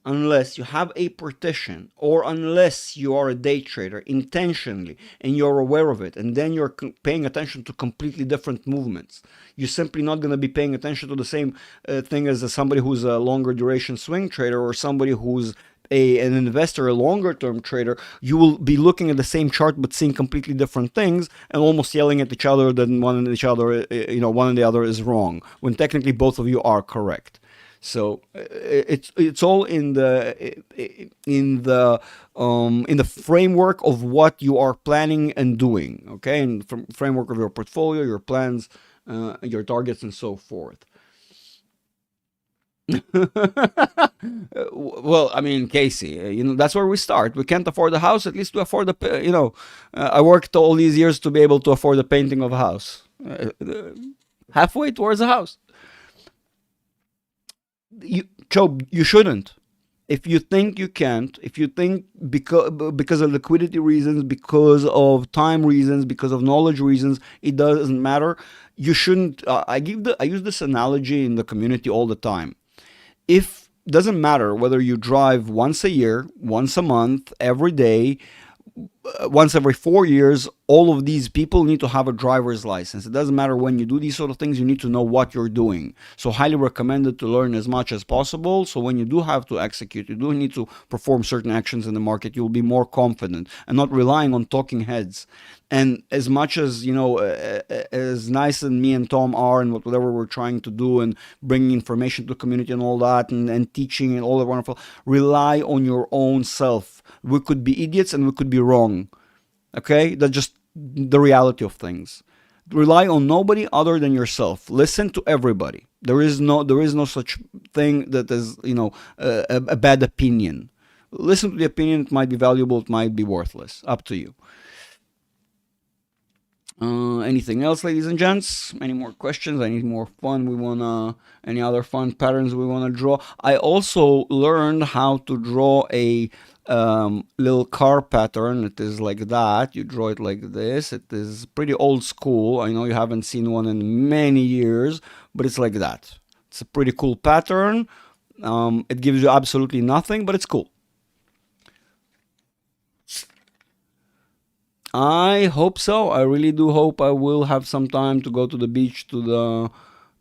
you have a partition, or unless you are a day trader intentionally and you're aware of it, and then you're paying attention to completely different movements. You're simply not going to be paying attention to the same thing as somebody who's a longer duration swing trader, or somebody who's an investor, a longer term trader. You will be looking at the same chart but seeing completely different things and almost yelling at each other that one and each other, one and the other is wrong, when technically both of you are correct. So it's all in the framework of what you are planning and doing. Okay, in the framework of your portfolio, your plans, your targets, and so forth. Well, I mean, Casey, that's where we start. We can't afford a house, at least to afford I worked all these years to be able to afford the painting of a house. Halfway towards a house. Job, you shouldn't. If you think you can't, if you think because of liquidity reasons, because of time reasons, because of knowledge reasons, it doesn't matter. You shouldn't. I use this analogy in the community all the time. If doesn't matter whether you drive once a year, once a month, every day, once every 4 years, all of these people need to have a driver's license. It doesn't matter when you do these sort of things, you need to know what you're doing. So highly recommended to learn as much as possible. So when you do have to execute, you do need to perform certain actions in the market, you'll be more confident and not relying on talking heads. And as much as, as nice as me and Tom are and whatever we're trying to do and bringing information to the community and all that and teaching and all that wonderful, rely on your own self. We could be idiots and we could be wrong. Okay? That's just the reality of things. Rely on nobody other than yourself. Listen to everybody. There is no such thing that is, a bad opinion. Listen to the opinion. It might be valuable. It might be worthless. Up to you. Anything else, ladies and gents? Any more questions? Any more fun any other fun patterns we wanna draw? I also learned how to draw a little car pattern. It is like that. You draw it like this. It is pretty old school. I know you haven't seen one in many years, but it's like that. It's a pretty cool pattern. It gives you absolutely nothing, but it's cool. I hope so. I really do hope I will have some time to go to the beach, to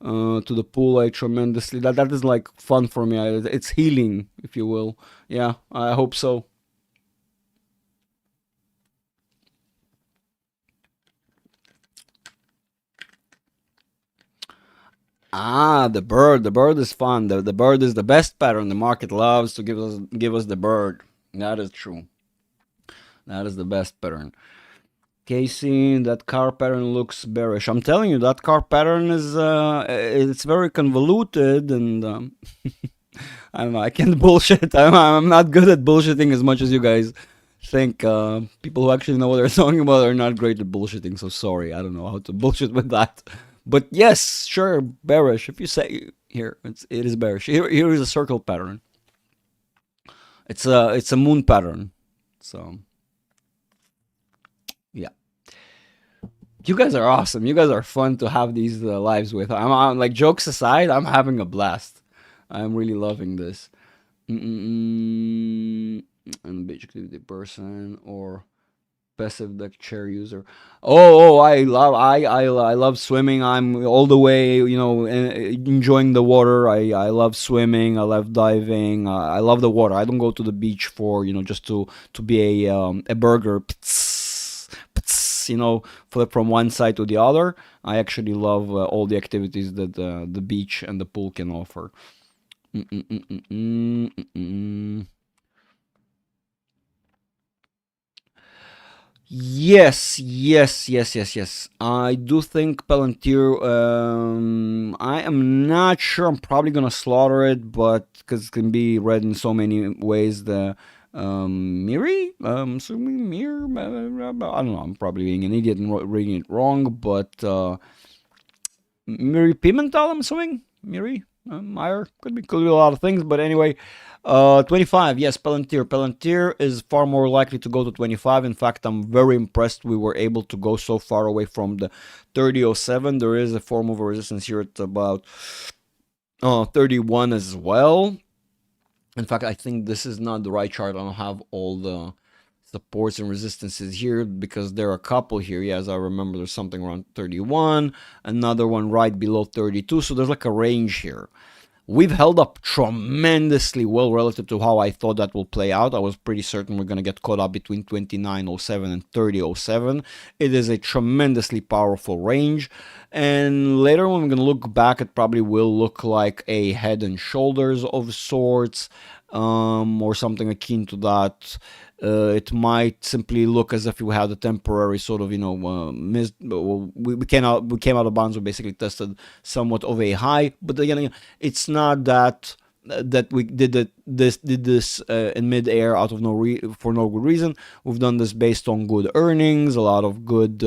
the pool. I tremendously that is like fun for me. It's healing, if you will. Yeah, I hope so. Ah, the bird. The bird is fun. The bird is the best pattern. The market loves to give us the bird. That is true. That is the best pattern. Casey, that car pattern looks bearish. I'm telling you, that car pattern is it's very convoluted, and I don't know. I can't bullshit. I'm not good at bullshitting as much as you guys think people who actually know what they're talking about are not great at bullshitting. So sorry, I don't know how to bullshit with that. But yes, sure, bearish. If you say here, it is bearish. Here is a circle pattern. It's a moon pattern. So yeah, you guys are awesome. You guys are fun to have these lives with. I'm like, jokes aside, I'm having a blast. I'm really loving this. Mm-mm-mm. And basically the person or passive deck chair user. I love swimming. I'm all the way, enjoying the water. I love swimming. I love diving. I love the water. I don't go to the beach for just to be a burger. Pts, pts, flip from one side to the other. I actually love all the activities that the beach and the pool can offer. Mm-mm-mm-mm-mm-mm. Yes, yes, yes, yes, yes. I do think Palantir. I am not sure. I'm probably gonna slaughter it, but because it can be read in so many ways. The Miri, assuming Mir. I don't know. I'm probably being an idiot and reading it wrong, but Miri Pimental. I'm assuming Miri Meyer could be a lot of things, but anyway, 25. Yes, Palantir. Palantir is far more likely to go to 25. In fact, I'm very impressed we were able to go so far away from the 3007. There is a form of resistance here at about 31 as well. In fact, I think this is not the right chart. I don't have all the supports and resistances here because there are a couple here. Yeah, as I remember, there's something around 31, another one right below 32. So there's like a range here. We've held up tremendously well relative to how I thought that will play out. I was pretty certain we're going to get caught up between 2907 and 3007. It is a tremendously powerful range. And later, when we're going to look back, it probably will look like a head and shoulders of sorts, or something akin to that. It might simply look as if we had a temporary sort of, we came out of bounds. We basically tested somewhat of a high, but again, it's not that we did this in midair out of for no good reason. We've done this based on good earnings, a lot of good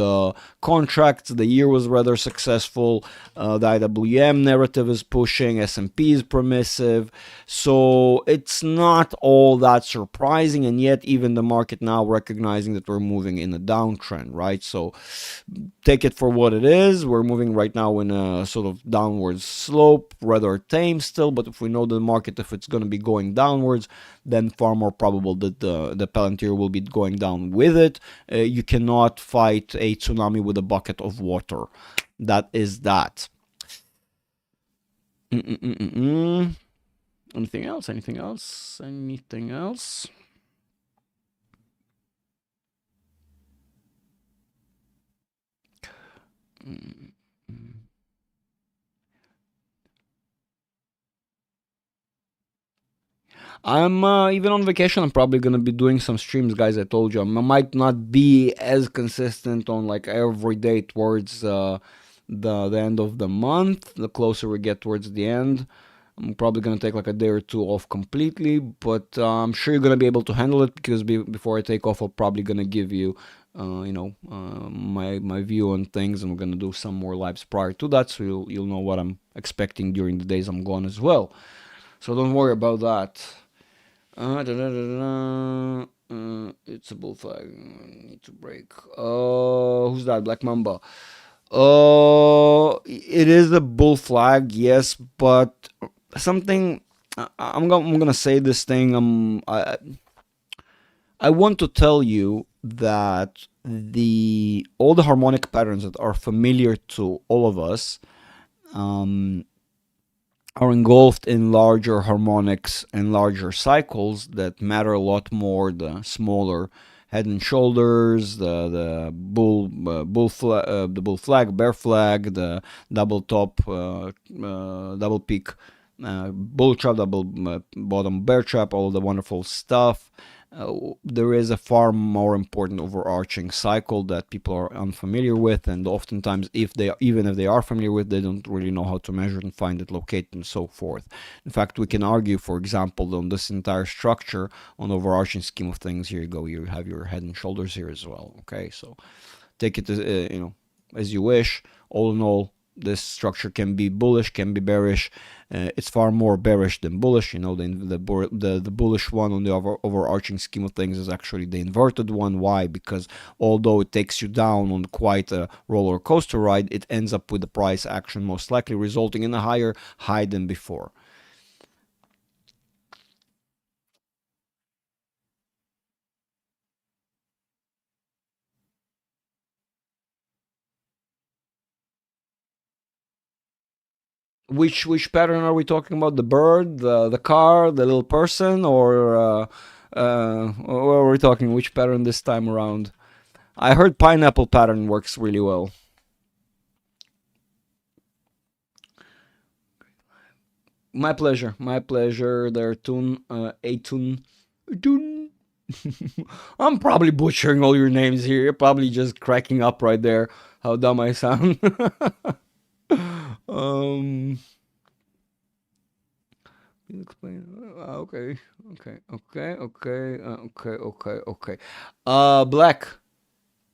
contracts. The year was rather successful. The IWM narrative is pushing. S&P is permissive, so it's not all that surprising. And yet, even the market now recognizing that we're moving in a downtrend, right? So take it for what it is. We're moving right now in a sort of downward slope, rather tame still. But if we know the market, if it's going to be going downwards, then far more probable that the Palantir will be going down with it. You cannot fight a tsunami with a bucket of water. That is that. Mm-mm-mm-mm. Anything else? Anything else? Anything else? Mm. I'm even on vacation. I'm probably gonna be doing some streams, guys. I told you I might not be as consistent on like every day towards the end of the month. The closer we get towards the end, I'm probably gonna take like a day or two off completely. But I'm sure you're gonna be able to handle it because before I take off, I'm probably gonna give you. My view on things, and we're gonna do some more lives prior to that, so you'll know what I'm expecting during the days I'm gone as well. So don't worry about that. It's a bullflag. Need to break. Who's that? Black Mamba. It is a bull flag, yes, but something. I'm gonna say this thing. I want to tell you that all the harmonic patterns that are familiar to all of us, um, are engulfed in larger harmonics and larger cycles that matter a lot more. The smaller head and shoulders, the bull flag, bear flag, the double top, double peak, bull trap, double bottom bear trap, all the wonderful stuff. there is a far more important overarching cycle that people are unfamiliar with, and oftentimes, even if they are familiar with, they don't really know how to measure and find it, locate, and so forth. In fact, we can argue, for example, on this entire structure, on overarching scheme of things. Here you go. You have your head and shoulders here as well. Okay, so take it as, as you wish. All in all, this structure can be bullish, can be bearish. It's far more bearish than bullish. The bullish one on the overarching scheme of things is actually the inverted one. Why? Because although it takes you down on quite a roller coaster ride, it ends up with the price action most likely resulting in a higher high than before. Which pattern are we talking about? The bird, the car, the little person, or what are we talking? Which pattern this time around? I heard pineapple pattern works really well. My pleasure. My pleasure. There, Tun, Atun, Tun. I'm probably butchering all your names here. You're probably just cracking up right there. How dumb I sound. um, explain. Okay, okay. Black,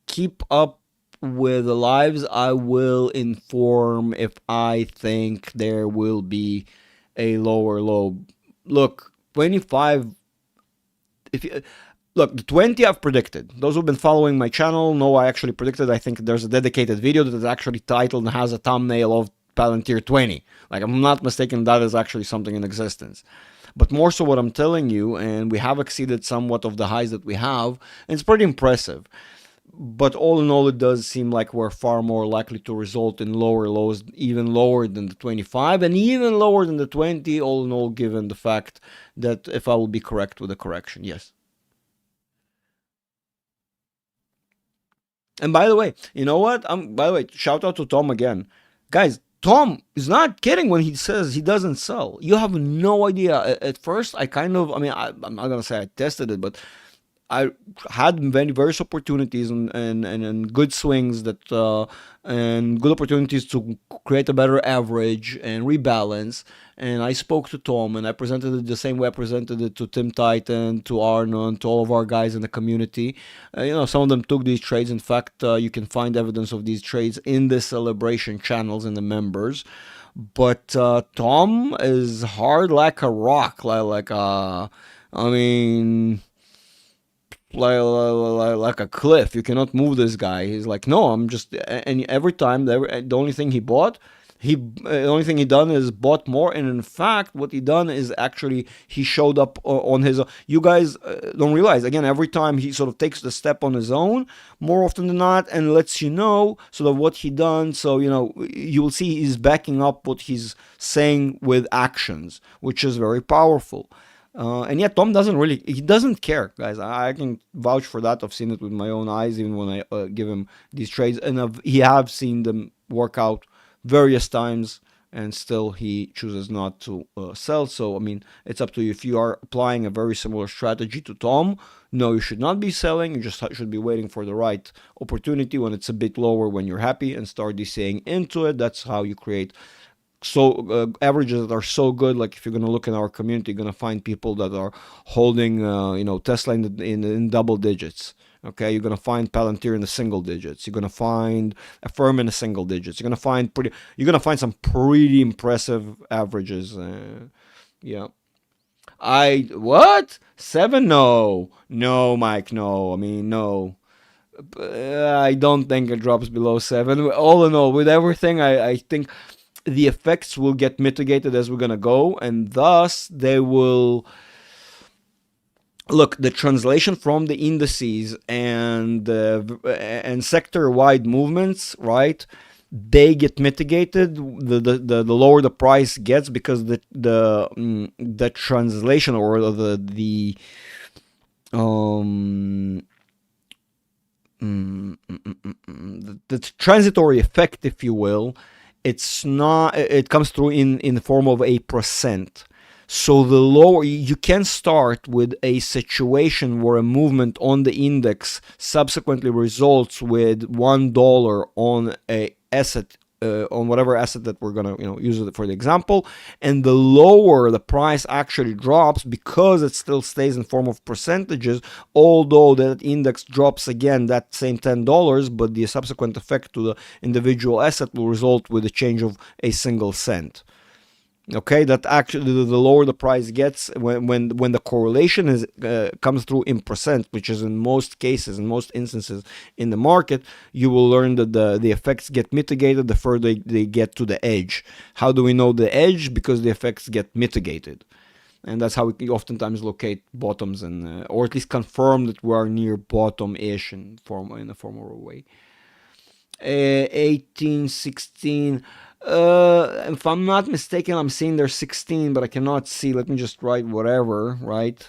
keep up with the lives. I will inform if I think there will be a lower low. Look, 25. If you, look, the 20 I've predicted. Those who've been following my channel know I actually predicted. I think there's a dedicated video that is actually titled and has a thumbnail of Palantir 20. Like, I'm not mistaken, that is actually something in existence. But more so what I'm telling you, and we have exceeded somewhat of the highs that we have, and it's pretty impressive. But all in all, it does seem like we're far more likely to result in lower lows, even lower than the 25, and even lower than the 20, all in all, given the fact that if I will be correct with the correction, yes. And by the way, you know what? By the way, shout out to Tom again. Guys, Tom is not kidding when he says he doesn't sell. You have no idea. At first, I kind of, I'm not going to say I tested it, but I had various opportunities and good swings that and good opportunities to create a better average and rebalance. And I spoke to Tom and I presented it the same way I presented it to Tim Titan, to Arnon, to all of our guys in the community. Some of them took these trades. In fact, you can find evidence of these trades in the celebration channels and the members. But Tom is hard like a rock, I mean, like a cliff. You cannot move this guy. He's like, no, I'm just. And every time, the only thing he bought, the only thing he done is bought more. And in fact, what he done is actually he showed up on his. You guys don't realize. Again, every time he sort of takes the step on his own, more often than not, and lets you know sort of what he done. So you will see he's backing up what he's saying with actions, which is very powerful. And yet Tom he doesn't care, guys. I can vouch for that. I've seen it with my own eyes, even when I give him these trades, and he have seen them work out various times, and still he chooses not to sell. So, I mean, it's up to you. If you are applying a very similar strategy to Tom, no, you should not be selling. You just should be waiting for the right opportunity when it's a bit lower, when you're happy, and start DCing into it. That's how you create averages that are so good. Like, if you're going to look in our community, you're going to find people that are holding Tesla in double digits. Okay, you're going to find Palantir in the single digits. You're going to find Affirm in the single digits. You're going to find some pretty impressive averages. Yeah. What? 7? No, Mike, no. I mean, no. I don't think it drops below 7. All in all, with everything, I think the effects will get mitigated as we're going to go, and thus they will. Look, the translation from the indices and sector-wide movements, right? They get mitigated the lower the price gets, because the translation, or the transitory effect, if you will, it comes through in the form of a percent. So the lower you can start with a situation where a movement on the index subsequently results with $1 on a asset, on whatever asset that we're gonna use it for the example, and the lower the price actually drops because it still stays in form of percentages, although that index drops again that same $10, but the subsequent effect to the individual asset will result with a change of a single cent. Okay, that actually the lower the price gets when the correlation is comes through in percent, which is in most cases, in most instances in the market, you will learn that the effects get mitigated the further they get to the edge. How do we know the edge? Because the effects get mitigated, and that's how we can oftentimes locate bottoms, and or at least confirm that we are near bottom-ish in a formal way. 18, 16. If I'm not mistaken, I'm seeing there's 16, but I cannot see. Let me just write whatever, right?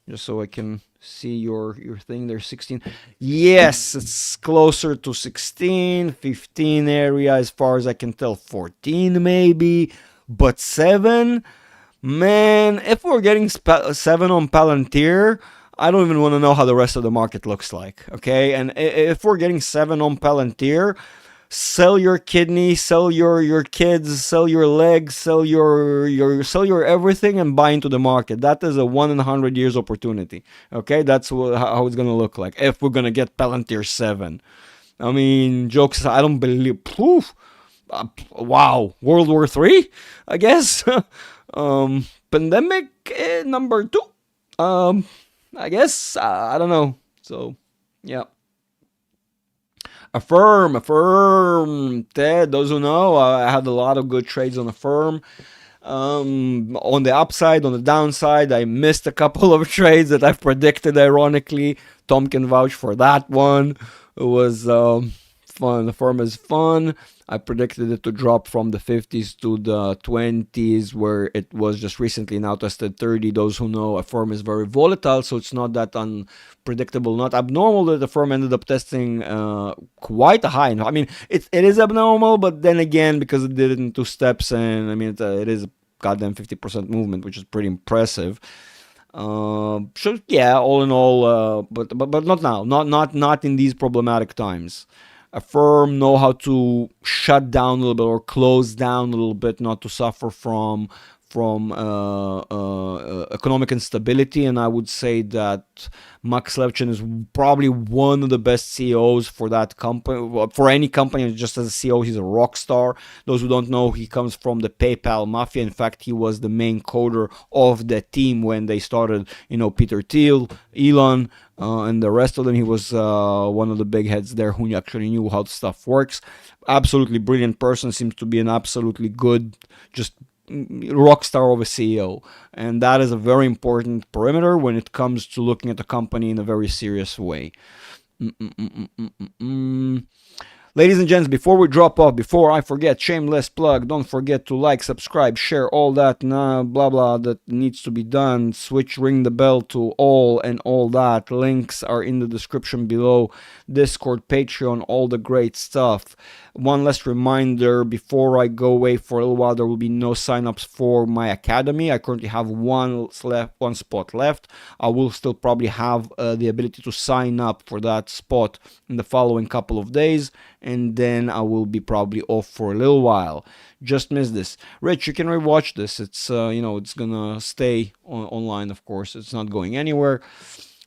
Just so I can see your thing. There's 16. Yes, it's closer to 16, 15 area as far as I can tell. 14 maybe, but 7. Man, if we're getting 7 on Palantir, I don't even want to know how the rest of the market looks like. Okay, and if we're getting 7 on Palantir, sell your kidney, sell your kids, sell your legs, sell your everything, and buy into the market. That is a 1 in 100 years opportunity. Okay, that's how it's gonna look like if we're gonna get Palantir 7. I mean, jokes aside, I don't believe. Poof, wow, World War III, I guess. Pandemic number 2. I guess I don't know. So yeah. Affirm. Ted, those who know, I had a lot of good trades on Affirm. On the upside, on the downside, I missed a couple of trades that I've predicted, ironically. Tom can vouch for that one. It was fun. Affirm is fun. I predicted it to drop from the 50s to the 20s, where it was just recently now tested 30. Those who know, Affirm is very volatile, so it's not that unpredictable, not abnormal that Affirm ended up testing quite a high. I mean, it is abnormal, but then again, because it did it in 2 steps, and I mean, it is a goddamn 50% movement, which is pretty impressive. So yeah, all in all, but not now, not in these problematic times. Affirm know how to shut down a little bit or close down a little bit, not to suffer from economic instability. And I would say that Max Levchin is probably one of the best CEOs for that company, for any company. Just as a CEO, he's a rock star. Those who don't know, he comes from the PayPal mafia. In fact, he was the main coder of the team when they started. Peter Thiel, Elon, and the rest of them. He was one of the big heads there who actually knew how the stuff works. Absolutely brilliant person. Seems to be an absolutely good, just rock star of a CEO. And that is a very important perimeter when it comes to looking at a company in a very serious way. Ladies and gents, before we drop off, before I forget, shameless plug, don't forget to like, subscribe, share, all that blah blah that needs to be done. Switch, ring the bell to all and all that. Links are in the description below. Discord, Patreon, all the great stuff. One last reminder before I go away for a little while, there will be no signups for my academy. I currently have one spot left. I will still probably have the ability to sign up for that spot in the following couple of days, and then I will be probably off for a little while. Just missed this. Rich, you can rewatch this. It's it's gonna stay online, of course. It's not going anywhere.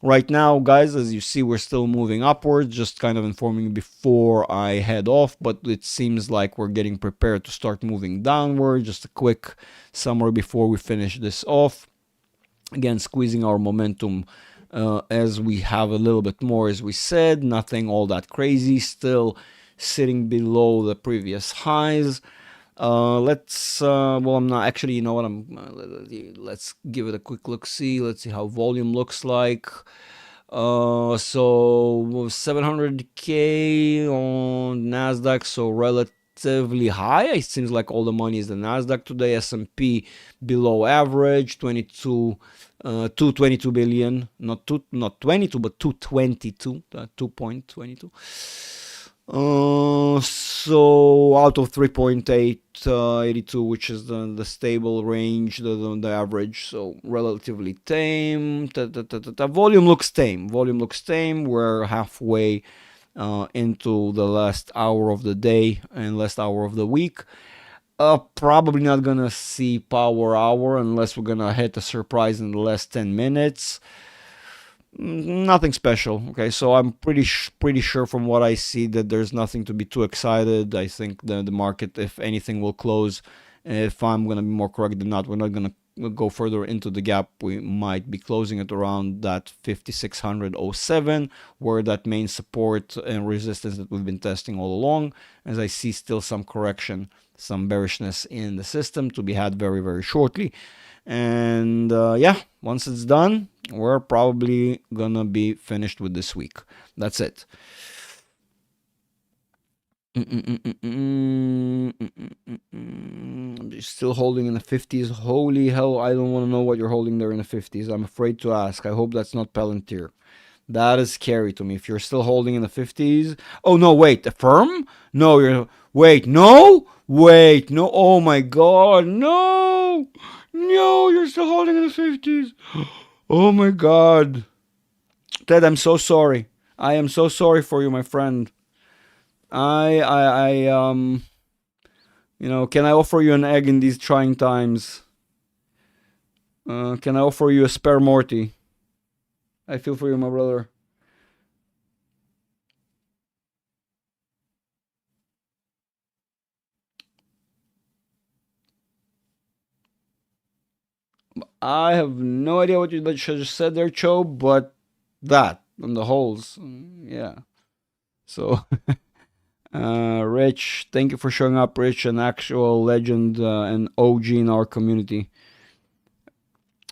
Right now, guys, as you see, we're still moving upwards, just kind of informing you before I head off, but it seems like we're getting prepared to start moving downward. Just a quick summary before we finish this off. Again, squeezing our momentum as we have a little bit more, as we said, nothing all that crazy, still sitting below the previous highs. I'm not actually, you know what, let's give it a quick look, let's see how volume looks like. So 700k on Nasdaq, so relatively high. It seems like all the money is the Nasdaq today. S&P below average, 222 billion, not 22, but 222, 2.22. So out of 3.882, which is the stable range, the average, so relatively tame. Volume looks tame. Volume looks tame. We're halfway into the last hour of the day and last hour of the week. Probably not gonna see power hour unless we're gonna hit a surprise in the last 10 minutes. Nothing special. Okay, so I'm pretty sure from what I see that there's nothing to be too excited. I think the market, if anything, will close. If I'm gonna be more correct than not, we're not gonna go further into the gap. We might be closing it around that 5607, where that main support and resistance that we've been testing all along. As I see still some correction, some bearishness in the system to be had very, very shortly. And yeah, once it's done, we're probably gonna be finished with this week. That's it. I'm still holding in the 50s. Holy hell, I don't want to know what you're holding there in the 50s. I'm afraid to ask. I hope that's not Palantir. That is scary to me. If you're still holding in the 50s. Oh, no, wait. The firm? No, you're. Wait, no? Wait, no. Oh my god, no! No, you're still holding in the 50s. Oh my god. Ted, I'm so sorry. I am so sorry for you, my friend. Can I offer you an egg in these trying times? Can I offer you a spare Morty? I feel for you, my brother. I have no idea what you just said there, Cho, but that on the holes, yeah. So, Rich, thank you for showing up, Rich, an actual legend and OG in our community.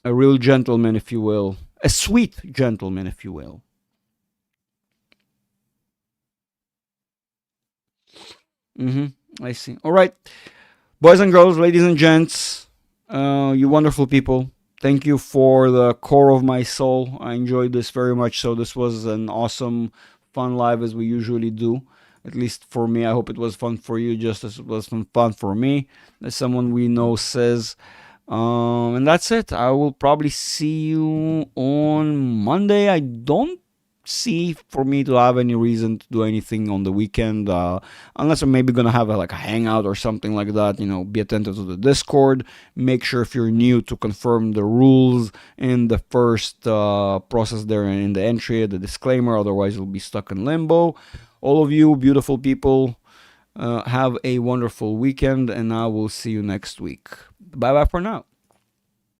A real gentleman, if you will. A sweet gentleman, if you will. I see. All right. Boys and girls, ladies and gents, you wonderful people. Thank you for the core of my soul. I enjoyed this very much. So this was an awesome, fun live as we usually do. At least for me, I hope it was fun for you, just as it was fun for me. As someone we know says, and that's it. I will probably see you on Monday. I don't see for me to have any reason to do anything on the weekend, unless I'm maybe gonna have like a hangout or something like that. Be attentive to the Discord. Make sure if you're new to confirm the rules in the first process there in the entry, the disclaimer. Otherwise, you'll be stuck in limbo. All of you beautiful people, have a wonderful weekend, and I will see you next week. Bye bye for now.